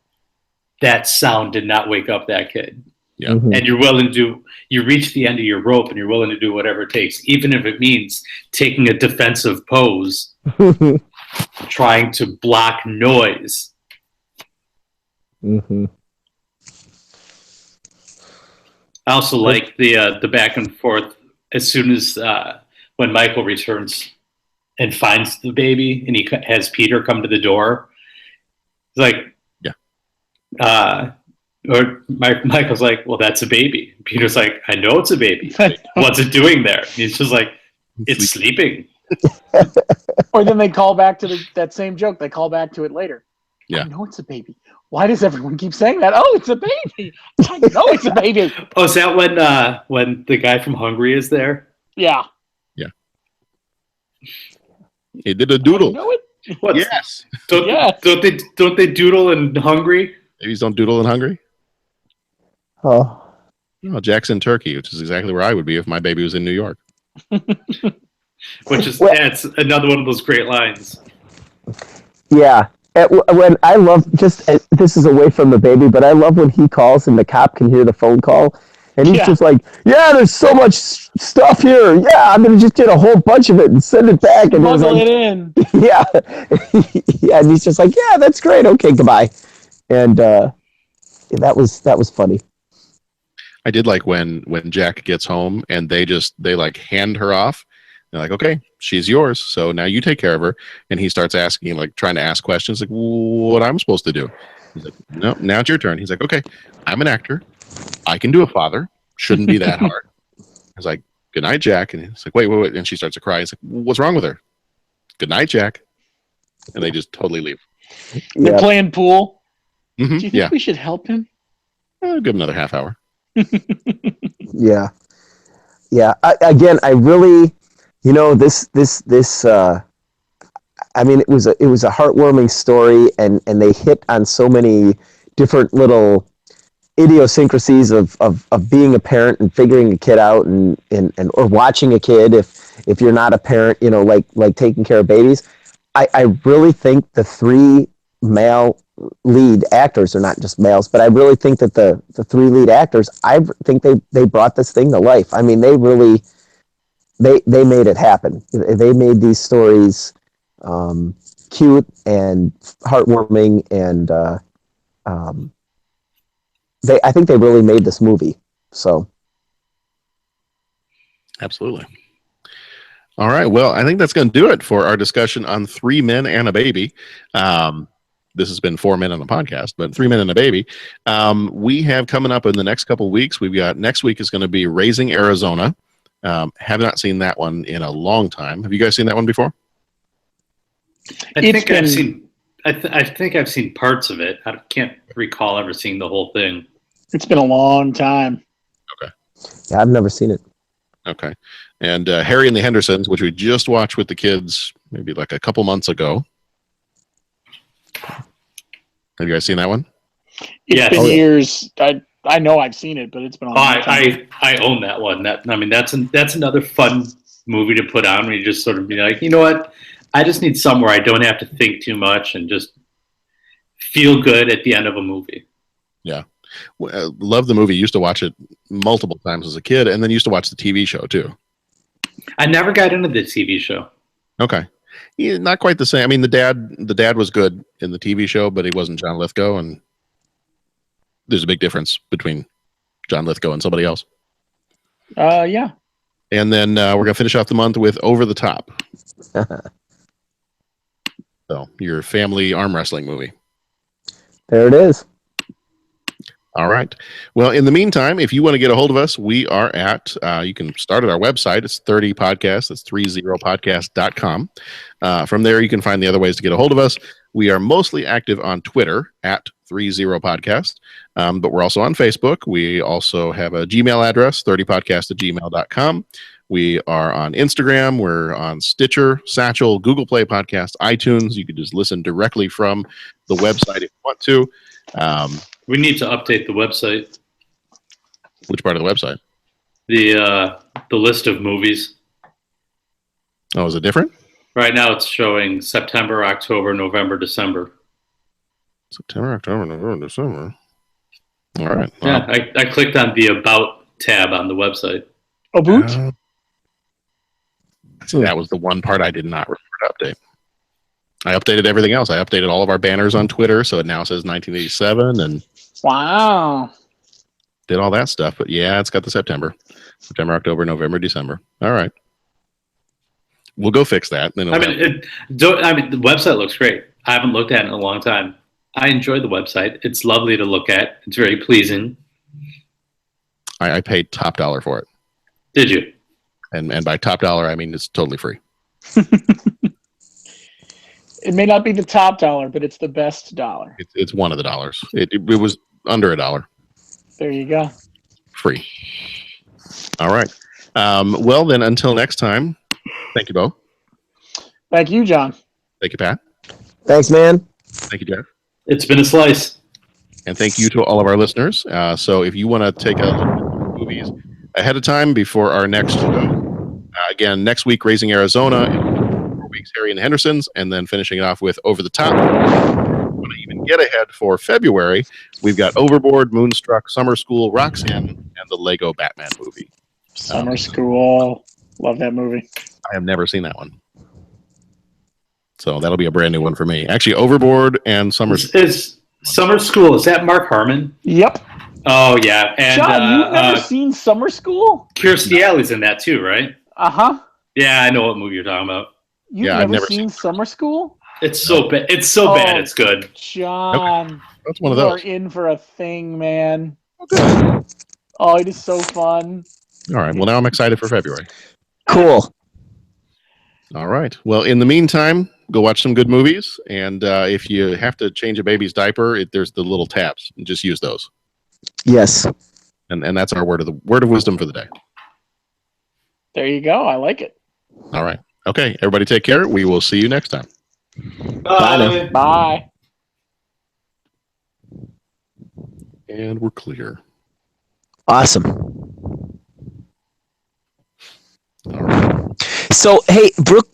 [SPEAKER 2] that sound did not wake up that kid.
[SPEAKER 4] Yeah.
[SPEAKER 3] Mm-hmm.
[SPEAKER 2] And you reach the end of your rope and you're willing to do whatever it takes, even if it means taking a defensive pose, trying to block noise.
[SPEAKER 3] Mm-hmm.
[SPEAKER 2] I also like the back and forth as soon as when Michael returns and finds the baby and he has Peter come to the door. It's like, Michael's like, well, that's a baby. Peter's like, I know it's a baby. What's it doing there? And he's just like, it's sleeping.
[SPEAKER 9] Or then they call back to that same joke. They call back to it later.
[SPEAKER 4] Yeah.
[SPEAKER 9] I know it's a baby. Why does everyone keep saying that? Oh, it's a baby. I know it's a baby.
[SPEAKER 2] Oh, is that when the guy from Hungary is there?
[SPEAKER 9] Yeah.
[SPEAKER 4] He did a doodle.
[SPEAKER 9] Know it?
[SPEAKER 4] Yes.
[SPEAKER 2] Don't they doodle in Hungary?
[SPEAKER 4] Babies don't doodle in Hungary?
[SPEAKER 3] Oh.
[SPEAKER 4] No, Jack's in Turkey, which is exactly where I would be if my baby was in New York.
[SPEAKER 2] Which is it's another one of those great lines.
[SPEAKER 3] Yeah. When I love this is away from the baby, but I love when he calls and the cop can hear the phone call, and he's just like, "Yeah, there's so much stuff here. Yeah, I'm gonna just get a whole bunch of it and send it back." And
[SPEAKER 9] smuggle it in.
[SPEAKER 3] Yeah, yeah, and he's just like, "Yeah, that's great. Okay, goodbye." And that was funny.
[SPEAKER 4] I did like when Jack gets home and they like hand her off. They're like, okay, she's yours. So now you take care of her. And he starts asking, like trying to ask questions like what I'm supposed to do. He's like, no, now it's your turn. He's like, okay, I'm an actor. I can do a father. Shouldn't be that hard. I was like, good night, Jack. And he's like, wait. And she starts to cry. He's like, what's wrong with her? Good night, Jack. And they just totally leave.
[SPEAKER 9] They're playing pool.
[SPEAKER 4] Mm-hmm.
[SPEAKER 9] Do you think we should help him?
[SPEAKER 4] Give him another half hour.
[SPEAKER 3] Yeah. I really, this. I mean, it was a heartwarming story, and they hit on so many different little idiosyncrasies of being a parent and figuring a kid out, and or watching a kid if you're not a parent, like taking care of babies. I really think the three male lead actors are not just males, but I really think that the three lead actors, I think they brought this thing to life. I mean, they really they made it happen. They made these stories cute and heartwarming, and I think they really made this movie. So
[SPEAKER 4] absolutely. All right. Well, I think that's going to do it for our discussion on 3 Men and a Baby. This has been 4 Men on the podcast, but 3 Men and a Baby. We have coming up in the next couple of weeks. We've got next week is going to be Raising Arizona. Have not seen that one in a long time. Have you guys seen that one before?
[SPEAKER 2] I think I've seen parts of it. I can't recall ever seeing the whole thing.
[SPEAKER 9] It's been a long time.
[SPEAKER 4] Okay.
[SPEAKER 3] Yeah, I've never seen it.
[SPEAKER 4] Okay. And Harry and the Hendersons, which we just watched with the kids maybe like a couple months ago. Have you guys seen that one?
[SPEAKER 9] It's been years. I know I've seen it, but it's been a long time.
[SPEAKER 2] I own that one. That's another fun movie to put on where you just sort of be like, you know what? I just need somewhere I don't have to think too much and just feel good at the end of a movie.
[SPEAKER 4] Yeah. Love the movie. Used to watch it multiple times as a kid, and then used to watch the TV show too.
[SPEAKER 2] I never got into the TV show.
[SPEAKER 4] Okay. Yeah, not quite the same. I mean, the dad was good in the TV show, but he wasn't John Lithgow, and there's a big difference between John Lithgow and somebody else.
[SPEAKER 9] Yeah.
[SPEAKER 4] And then we're gonna finish off the month with Over the Top. So your family arm wrestling movie.
[SPEAKER 3] There it is.
[SPEAKER 4] All right. Well, in the meantime, if you want to get a hold of us, we are at, you can start at our website. It's 30 Podcast. That's 30podcast.com. From there, you can find the other ways to get a hold of us. We are mostly active on Twitter at 30podcast, but we're also on Facebook. We also have a Gmail address, 30podcast@gmail.com. We are on Instagram. We're on Stitcher, Satchel, Google Play Podcast, iTunes. You can just listen directly from the website if you want to.
[SPEAKER 2] We need to update the website.
[SPEAKER 4] Which part of the website?
[SPEAKER 2] The list of movies.
[SPEAKER 4] Oh, is it different?
[SPEAKER 2] Right now it's showing September, October, November, December.
[SPEAKER 4] September, October, November, December. All right.
[SPEAKER 2] Yeah, I clicked on the About tab on the website.
[SPEAKER 9] About?
[SPEAKER 4] So that was the one part I did not remember to update. I updated everything else. I updated all of our banners on Twitter, so it now says 1987, and
[SPEAKER 9] wow,
[SPEAKER 4] did all that stuff. But yeah, it's got the September, October, November, December. All right, we'll go fix that. Then
[SPEAKER 2] the website looks great. I haven't looked at it in a long time. I enjoy the website. It's lovely to look at. It's very pleasing.
[SPEAKER 4] I paid top dollar for it.
[SPEAKER 2] Did you?
[SPEAKER 4] And by top dollar, I mean it's totally free.
[SPEAKER 9] It may not be the top dollar, but it's the best dollar.
[SPEAKER 4] It's one of the dollars. It was under $1.
[SPEAKER 9] There you go.
[SPEAKER 4] Free. All right. Well, then, until next time, thank you, Bo.
[SPEAKER 9] Thank you, John.
[SPEAKER 4] Thank you, Pat.
[SPEAKER 3] Thanks, man.
[SPEAKER 4] Thank you, Jeff.
[SPEAKER 2] It's been a slice.
[SPEAKER 4] And thank you to all of our listeners. So if you want to take a look at the movies ahead of time before our next show, again, next week, Raising Arizona. Weeks, Harry and the Hendersons, and then finishing it off with Over the Top. Want to even get ahead for February, we've got Overboard, Moonstruck, Summer School, Roxanne, and the Lego Batman movie.
[SPEAKER 9] Summer School. Love that movie.
[SPEAKER 4] I have never seen that one. So that'll be a brand new one for me. Actually, Overboard and Summer School.
[SPEAKER 2] Is Summer School, is that Mark Harmon?
[SPEAKER 9] Yep.
[SPEAKER 2] Oh, yeah. And,
[SPEAKER 9] John, you've never seen Summer School?
[SPEAKER 2] Kirstie Alley's in that too, right?
[SPEAKER 9] Uh-huh.
[SPEAKER 2] Yeah, I know what movie you're talking about.
[SPEAKER 9] You've never seen Summer School?
[SPEAKER 2] It's so bad. It's so bad. It's good.
[SPEAKER 9] John,
[SPEAKER 4] okay. That's one of
[SPEAKER 9] you
[SPEAKER 4] those.
[SPEAKER 9] are in for a thing, man.
[SPEAKER 4] Okay.
[SPEAKER 9] Oh, it is so fun.
[SPEAKER 4] All right. Well, now I'm excited for February.
[SPEAKER 3] Cool.
[SPEAKER 4] All right. Well, in the meantime, go watch some good movies. And if you have to change a baby's diaper, there's the little tabs. Just use those.
[SPEAKER 3] Yes.
[SPEAKER 4] And that's our word of wisdom for the day.
[SPEAKER 9] There you go. I like it.
[SPEAKER 4] All right. Okay, everybody take care. We will see you next time.
[SPEAKER 2] Bye.
[SPEAKER 9] Bye.
[SPEAKER 4] And we're clear.
[SPEAKER 3] Awesome.
[SPEAKER 4] All right.
[SPEAKER 3] So, hey, Brooke,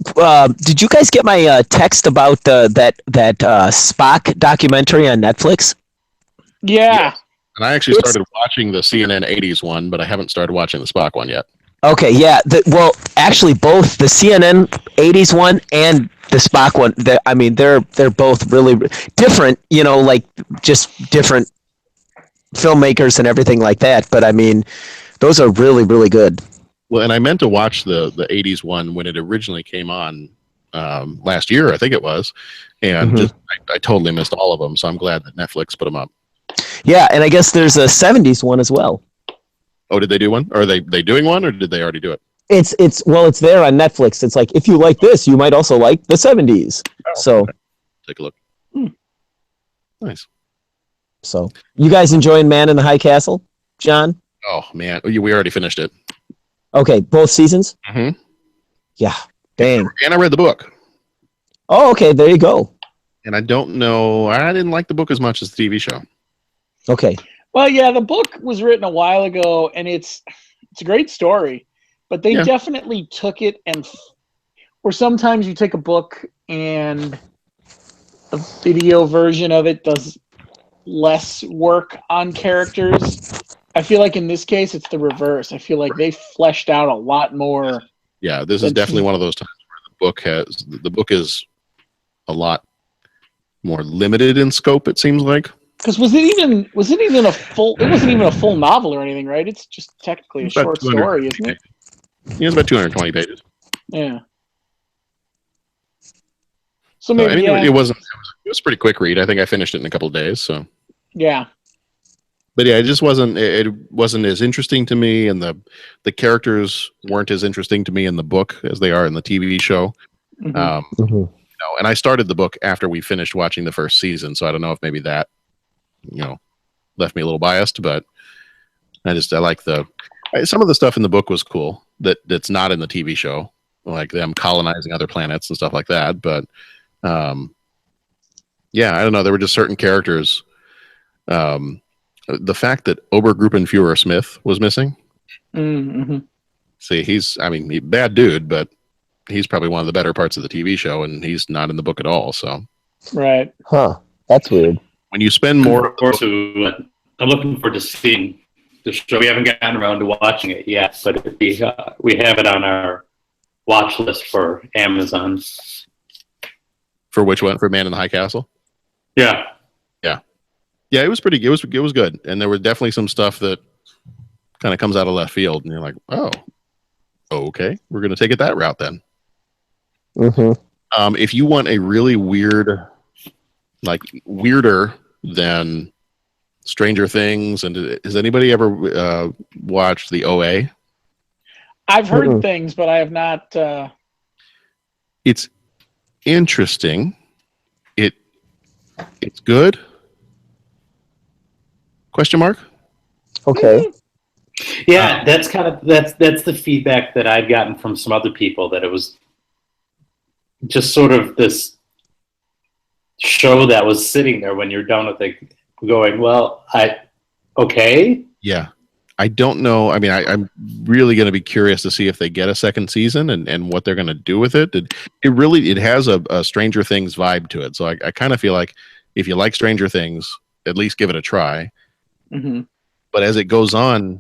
[SPEAKER 3] did you guys get my text about that Spock documentary on Netflix?
[SPEAKER 9] Yeah.
[SPEAKER 4] And I actually started watching the CNN 80s one, but I haven't started watching the Spock one yet.
[SPEAKER 3] Okay, yeah. Well, actually, both the CNN 80s one and the Spock one. They're both really different. You know, like just different filmmakers and everything like that. But I mean, those are really, really good.
[SPEAKER 4] Well, and I meant to watch the 80s one when it originally came on last year, I think it was, and I totally missed all of them. So I'm glad that Netflix put them up.
[SPEAKER 3] Yeah, and I guess there's a 70s one as well.
[SPEAKER 4] Oh, did they do one? Or are they doing one, or did they already do it?
[SPEAKER 3] It's there on Netflix. It's like, if you like this, you might also like the 70s.
[SPEAKER 4] Okay. Take a look. Nice.
[SPEAKER 3] So, you guys enjoying Man in the High Castle, John?
[SPEAKER 4] Oh man, we already finished it.
[SPEAKER 3] Okay, both seasons?
[SPEAKER 4] Mm-hmm.
[SPEAKER 3] Yeah. Dang.
[SPEAKER 4] And I read the book.
[SPEAKER 3] Oh, okay. There you go.
[SPEAKER 4] And I don't know. I didn't like the book as much as the TV show.
[SPEAKER 3] Okay.
[SPEAKER 9] Well, yeah, the book was written a while ago, and it's a great story, but they definitely took it or sometimes you take a book and the video version of it does less work on characters. I feel like in this case, it's the reverse. I feel like they fleshed out a lot more
[SPEAKER 4] Yeah, this is definitely one of those times where the book is a lot more limited in scope, it seems like.
[SPEAKER 9] Because was it even a full? It wasn't even a full novel or anything, right? It's just technically a short story, isn't it?
[SPEAKER 4] Yeah, it's about 220 pages.
[SPEAKER 9] Yeah. So maybe
[SPEAKER 4] it was a pretty quick read. I think I finished it in a couple of days. So
[SPEAKER 9] yeah.
[SPEAKER 4] But yeah, it wasn't as interesting to me, and the characters weren't as interesting to me in the book as they are in the TV show.
[SPEAKER 9] Mm-hmm.
[SPEAKER 4] And I started the book after we finished watching the first season, so I don't know if maybe that left me a little biased, but I like some of the stuff in the book was cool that's not in the TV show, like them colonizing other planets and stuff like that. But yeah, I don't know. There were just certain characters. The fact that Obergruppenführer Smith was missing.
[SPEAKER 9] Mm-hmm.
[SPEAKER 4] See, he's bad dude, but he's probably one of the better parts of the TV show, and he's not in the book at all. So,
[SPEAKER 9] right.
[SPEAKER 3] Huh. That's weird.
[SPEAKER 4] When you spend more,
[SPEAKER 2] I'm looking forward to seeing the show. We haven't gotten around to watching it yet, but we have it on our watch list for Amazon.
[SPEAKER 4] For which one? For Man in the High Castle?
[SPEAKER 2] Yeah.
[SPEAKER 4] Yeah, it was pretty. It was good, and there was definitely some stuff that kind of comes out of left field, and you're like, oh, okay, we're going to take it that route then.
[SPEAKER 3] Mm-hmm.
[SPEAKER 4] If you want a really weird, like weirder than Stranger Things, and has anybody ever watched the OA?
[SPEAKER 9] I've heard things, but I have not.
[SPEAKER 4] It's interesting. It's good. Question mark?
[SPEAKER 3] Okay.
[SPEAKER 2] Yeah, that's the feedback that I've gotten from some other people, that it was just sort of this show that was sitting there when you're done with it, going, well, okay.
[SPEAKER 4] Yeah. I don't know. I mean, I'm really going to be curious to see if they get a second season and what they're going to do with it. It has a Stranger Things vibe to it. So I kind of feel like if you like Stranger Things, at least give it a try.
[SPEAKER 9] Mm-hmm.
[SPEAKER 4] But as it goes on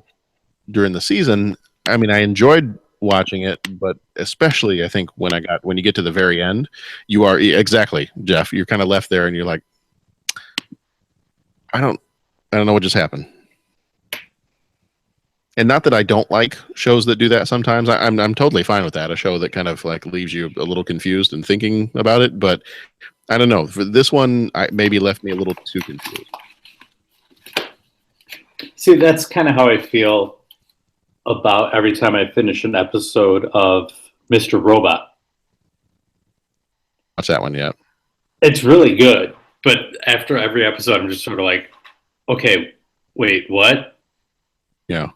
[SPEAKER 4] during the season, I mean, I enjoyed watching it, but especially I think when you get to the very end, you are exactly, Jeff, you're kind of left there and you're like, I don't know what just happened. And not that I don't like shows that do that sometimes. I'm totally fine with that. A show that kind of like leaves you a little confused and thinking about it. But I don't know. For this one, maybe left me a little too confused.
[SPEAKER 2] See, that's kind of how I feel about every time I finish an episode of Mr. Robot.
[SPEAKER 4] Watch that one yet?
[SPEAKER 2] It's really good. But after every episode, I'm just sort of like, okay, wait, what?
[SPEAKER 4] Yeah.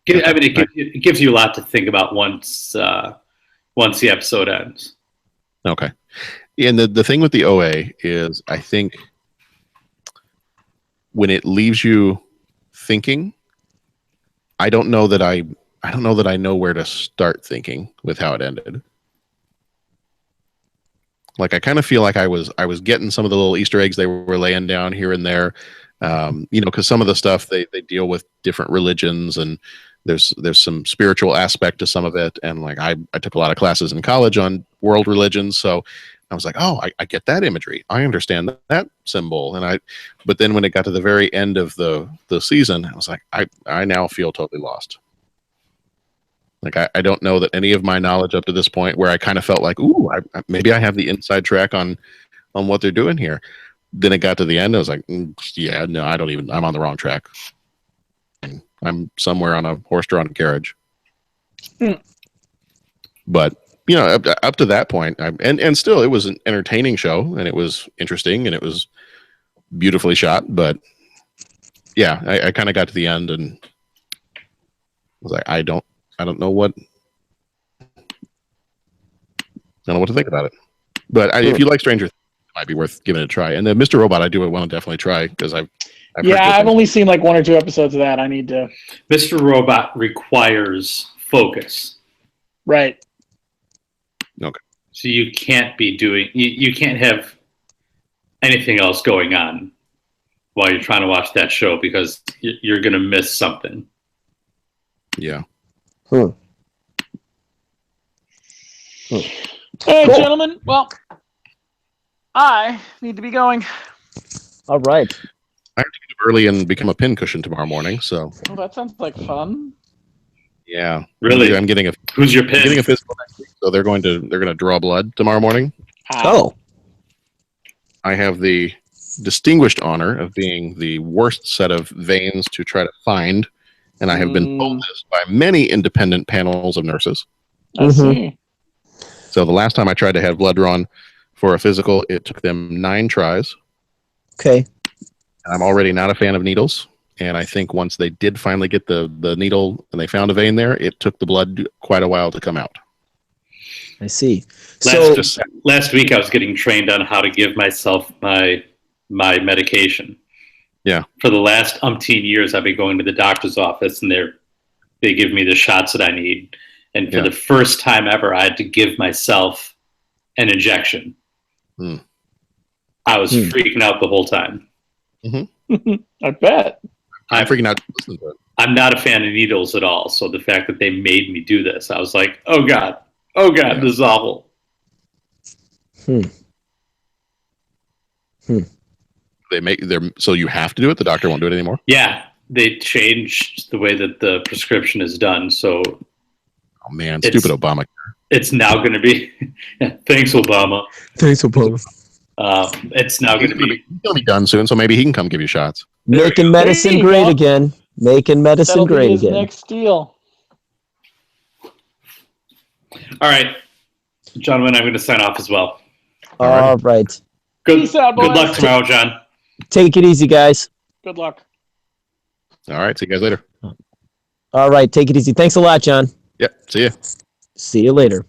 [SPEAKER 2] I mean, it gives you a lot to think about once the episode ends.
[SPEAKER 4] Okay. And the thing with the OA is, I think when it leaves you thinking, I don't know that I know where to start thinking with how it ended. Like, I kind of feel like I was getting some of the little Easter eggs they were laying down here and there, because some of the stuff they deal with different religions, and there's some spiritual aspect to some of it. And like, I took a lot of classes in college on world religions, so I was like, oh, I get that imagery. I understand that symbol. But then when it got to the very end of the season, I was like, I now feel totally lost. Like, I don't know that any of my knowledge up to this point, where I kind of felt like, ooh, maybe I have the inside track on what they're doing here. Then it got to the end. I was like, yeah, no, I'm on the wrong track. I'm somewhere on a horse-drawn carriage. But up to that point, and still, it was an entertaining show, and it was interesting, and it was beautifully shot. But yeah, I kind of got to the end and was like, I don't know what to think about it. But if you like Stranger Things, it might be worth giving it a try. And then Mr. Robot, I do want to definitely try, because I've
[SPEAKER 9] only seen like 1 or 2 episodes of that. I need to.
[SPEAKER 2] Mr. Robot requires focus.
[SPEAKER 9] Right.
[SPEAKER 4] Okay.
[SPEAKER 2] So you can't be doing. You can't have anything else going on while you're trying to watch that show, because you're going to miss something.
[SPEAKER 4] Yeah.
[SPEAKER 9] All right, gentlemen. Well, I need to be going.
[SPEAKER 3] All right.
[SPEAKER 4] I have to get up early and become a pincushion tomorrow morning. So
[SPEAKER 9] Well, that sounds like fun.
[SPEAKER 4] yeah,
[SPEAKER 2] Really?
[SPEAKER 4] I'm getting a
[SPEAKER 2] Who's your
[SPEAKER 4] I'm
[SPEAKER 2] pin?
[SPEAKER 4] getting a physical next week. So they're going to draw blood tomorrow morning.
[SPEAKER 3] Oh.
[SPEAKER 4] I have the distinguished honor of being the worst set of veins to try to find, and I have been told this by many independent panels of nurses.
[SPEAKER 9] I see.
[SPEAKER 4] So the last time I tried to have blood drawn for a physical, it took them 9 tries.
[SPEAKER 3] Okay.
[SPEAKER 4] I'm already not a fan of needles, and I think once they did finally get the needle and they found a vein there, it took the blood quite a while to come out.
[SPEAKER 3] I see.
[SPEAKER 2] Last week I was getting trained on how to give myself my medication.
[SPEAKER 4] Yeah.
[SPEAKER 2] For the last umpteen years, I've been going to the doctor's office, and they give me the shots that I need. And for the first time ever, I had to give myself an injection. I was freaking out the whole time.
[SPEAKER 9] I bet.
[SPEAKER 4] I'm freaking out to listen to it.
[SPEAKER 2] I'm not a fan of needles at all. So the fact that they made me do this, I was like, oh God, this is awful.
[SPEAKER 4] So you have to do it? The doctor won't do it anymore?
[SPEAKER 2] Yeah, they changed the way that the prescription is done. So,
[SPEAKER 4] oh man, stupid Obama.
[SPEAKER 2] It's now going to be. Thanks, Obama.
[SPEAKER 3] Thanks, Obama.
[SPEAKER 2] It's now going to be.
[SPEAKER 4] He's going to be done soon, so maybe he can come give you shots.
[SPEAKER 3] Making medicine great again. Making medicine great again.
[SPEAKER 9] Next deal.
[SPEAKER 2] All right, gentlemen, I'm going to sign off as well.
[SPEAKER 3] All right.
[SPEAKER 9] Peace out, boys.
[SPEAKER 2] Good luck tomorrow, John.
[SPEAKER 3] Take it easy, guys.
[SPEAKER 9] Good luck.
[SPEAKER 4] All right, see you guys later.
[SPEAKER 3] All right, take it easy. Thanks a lot, John.
[SPEAKER 4] Yep, see you.
[SPEAKER 3] See you later.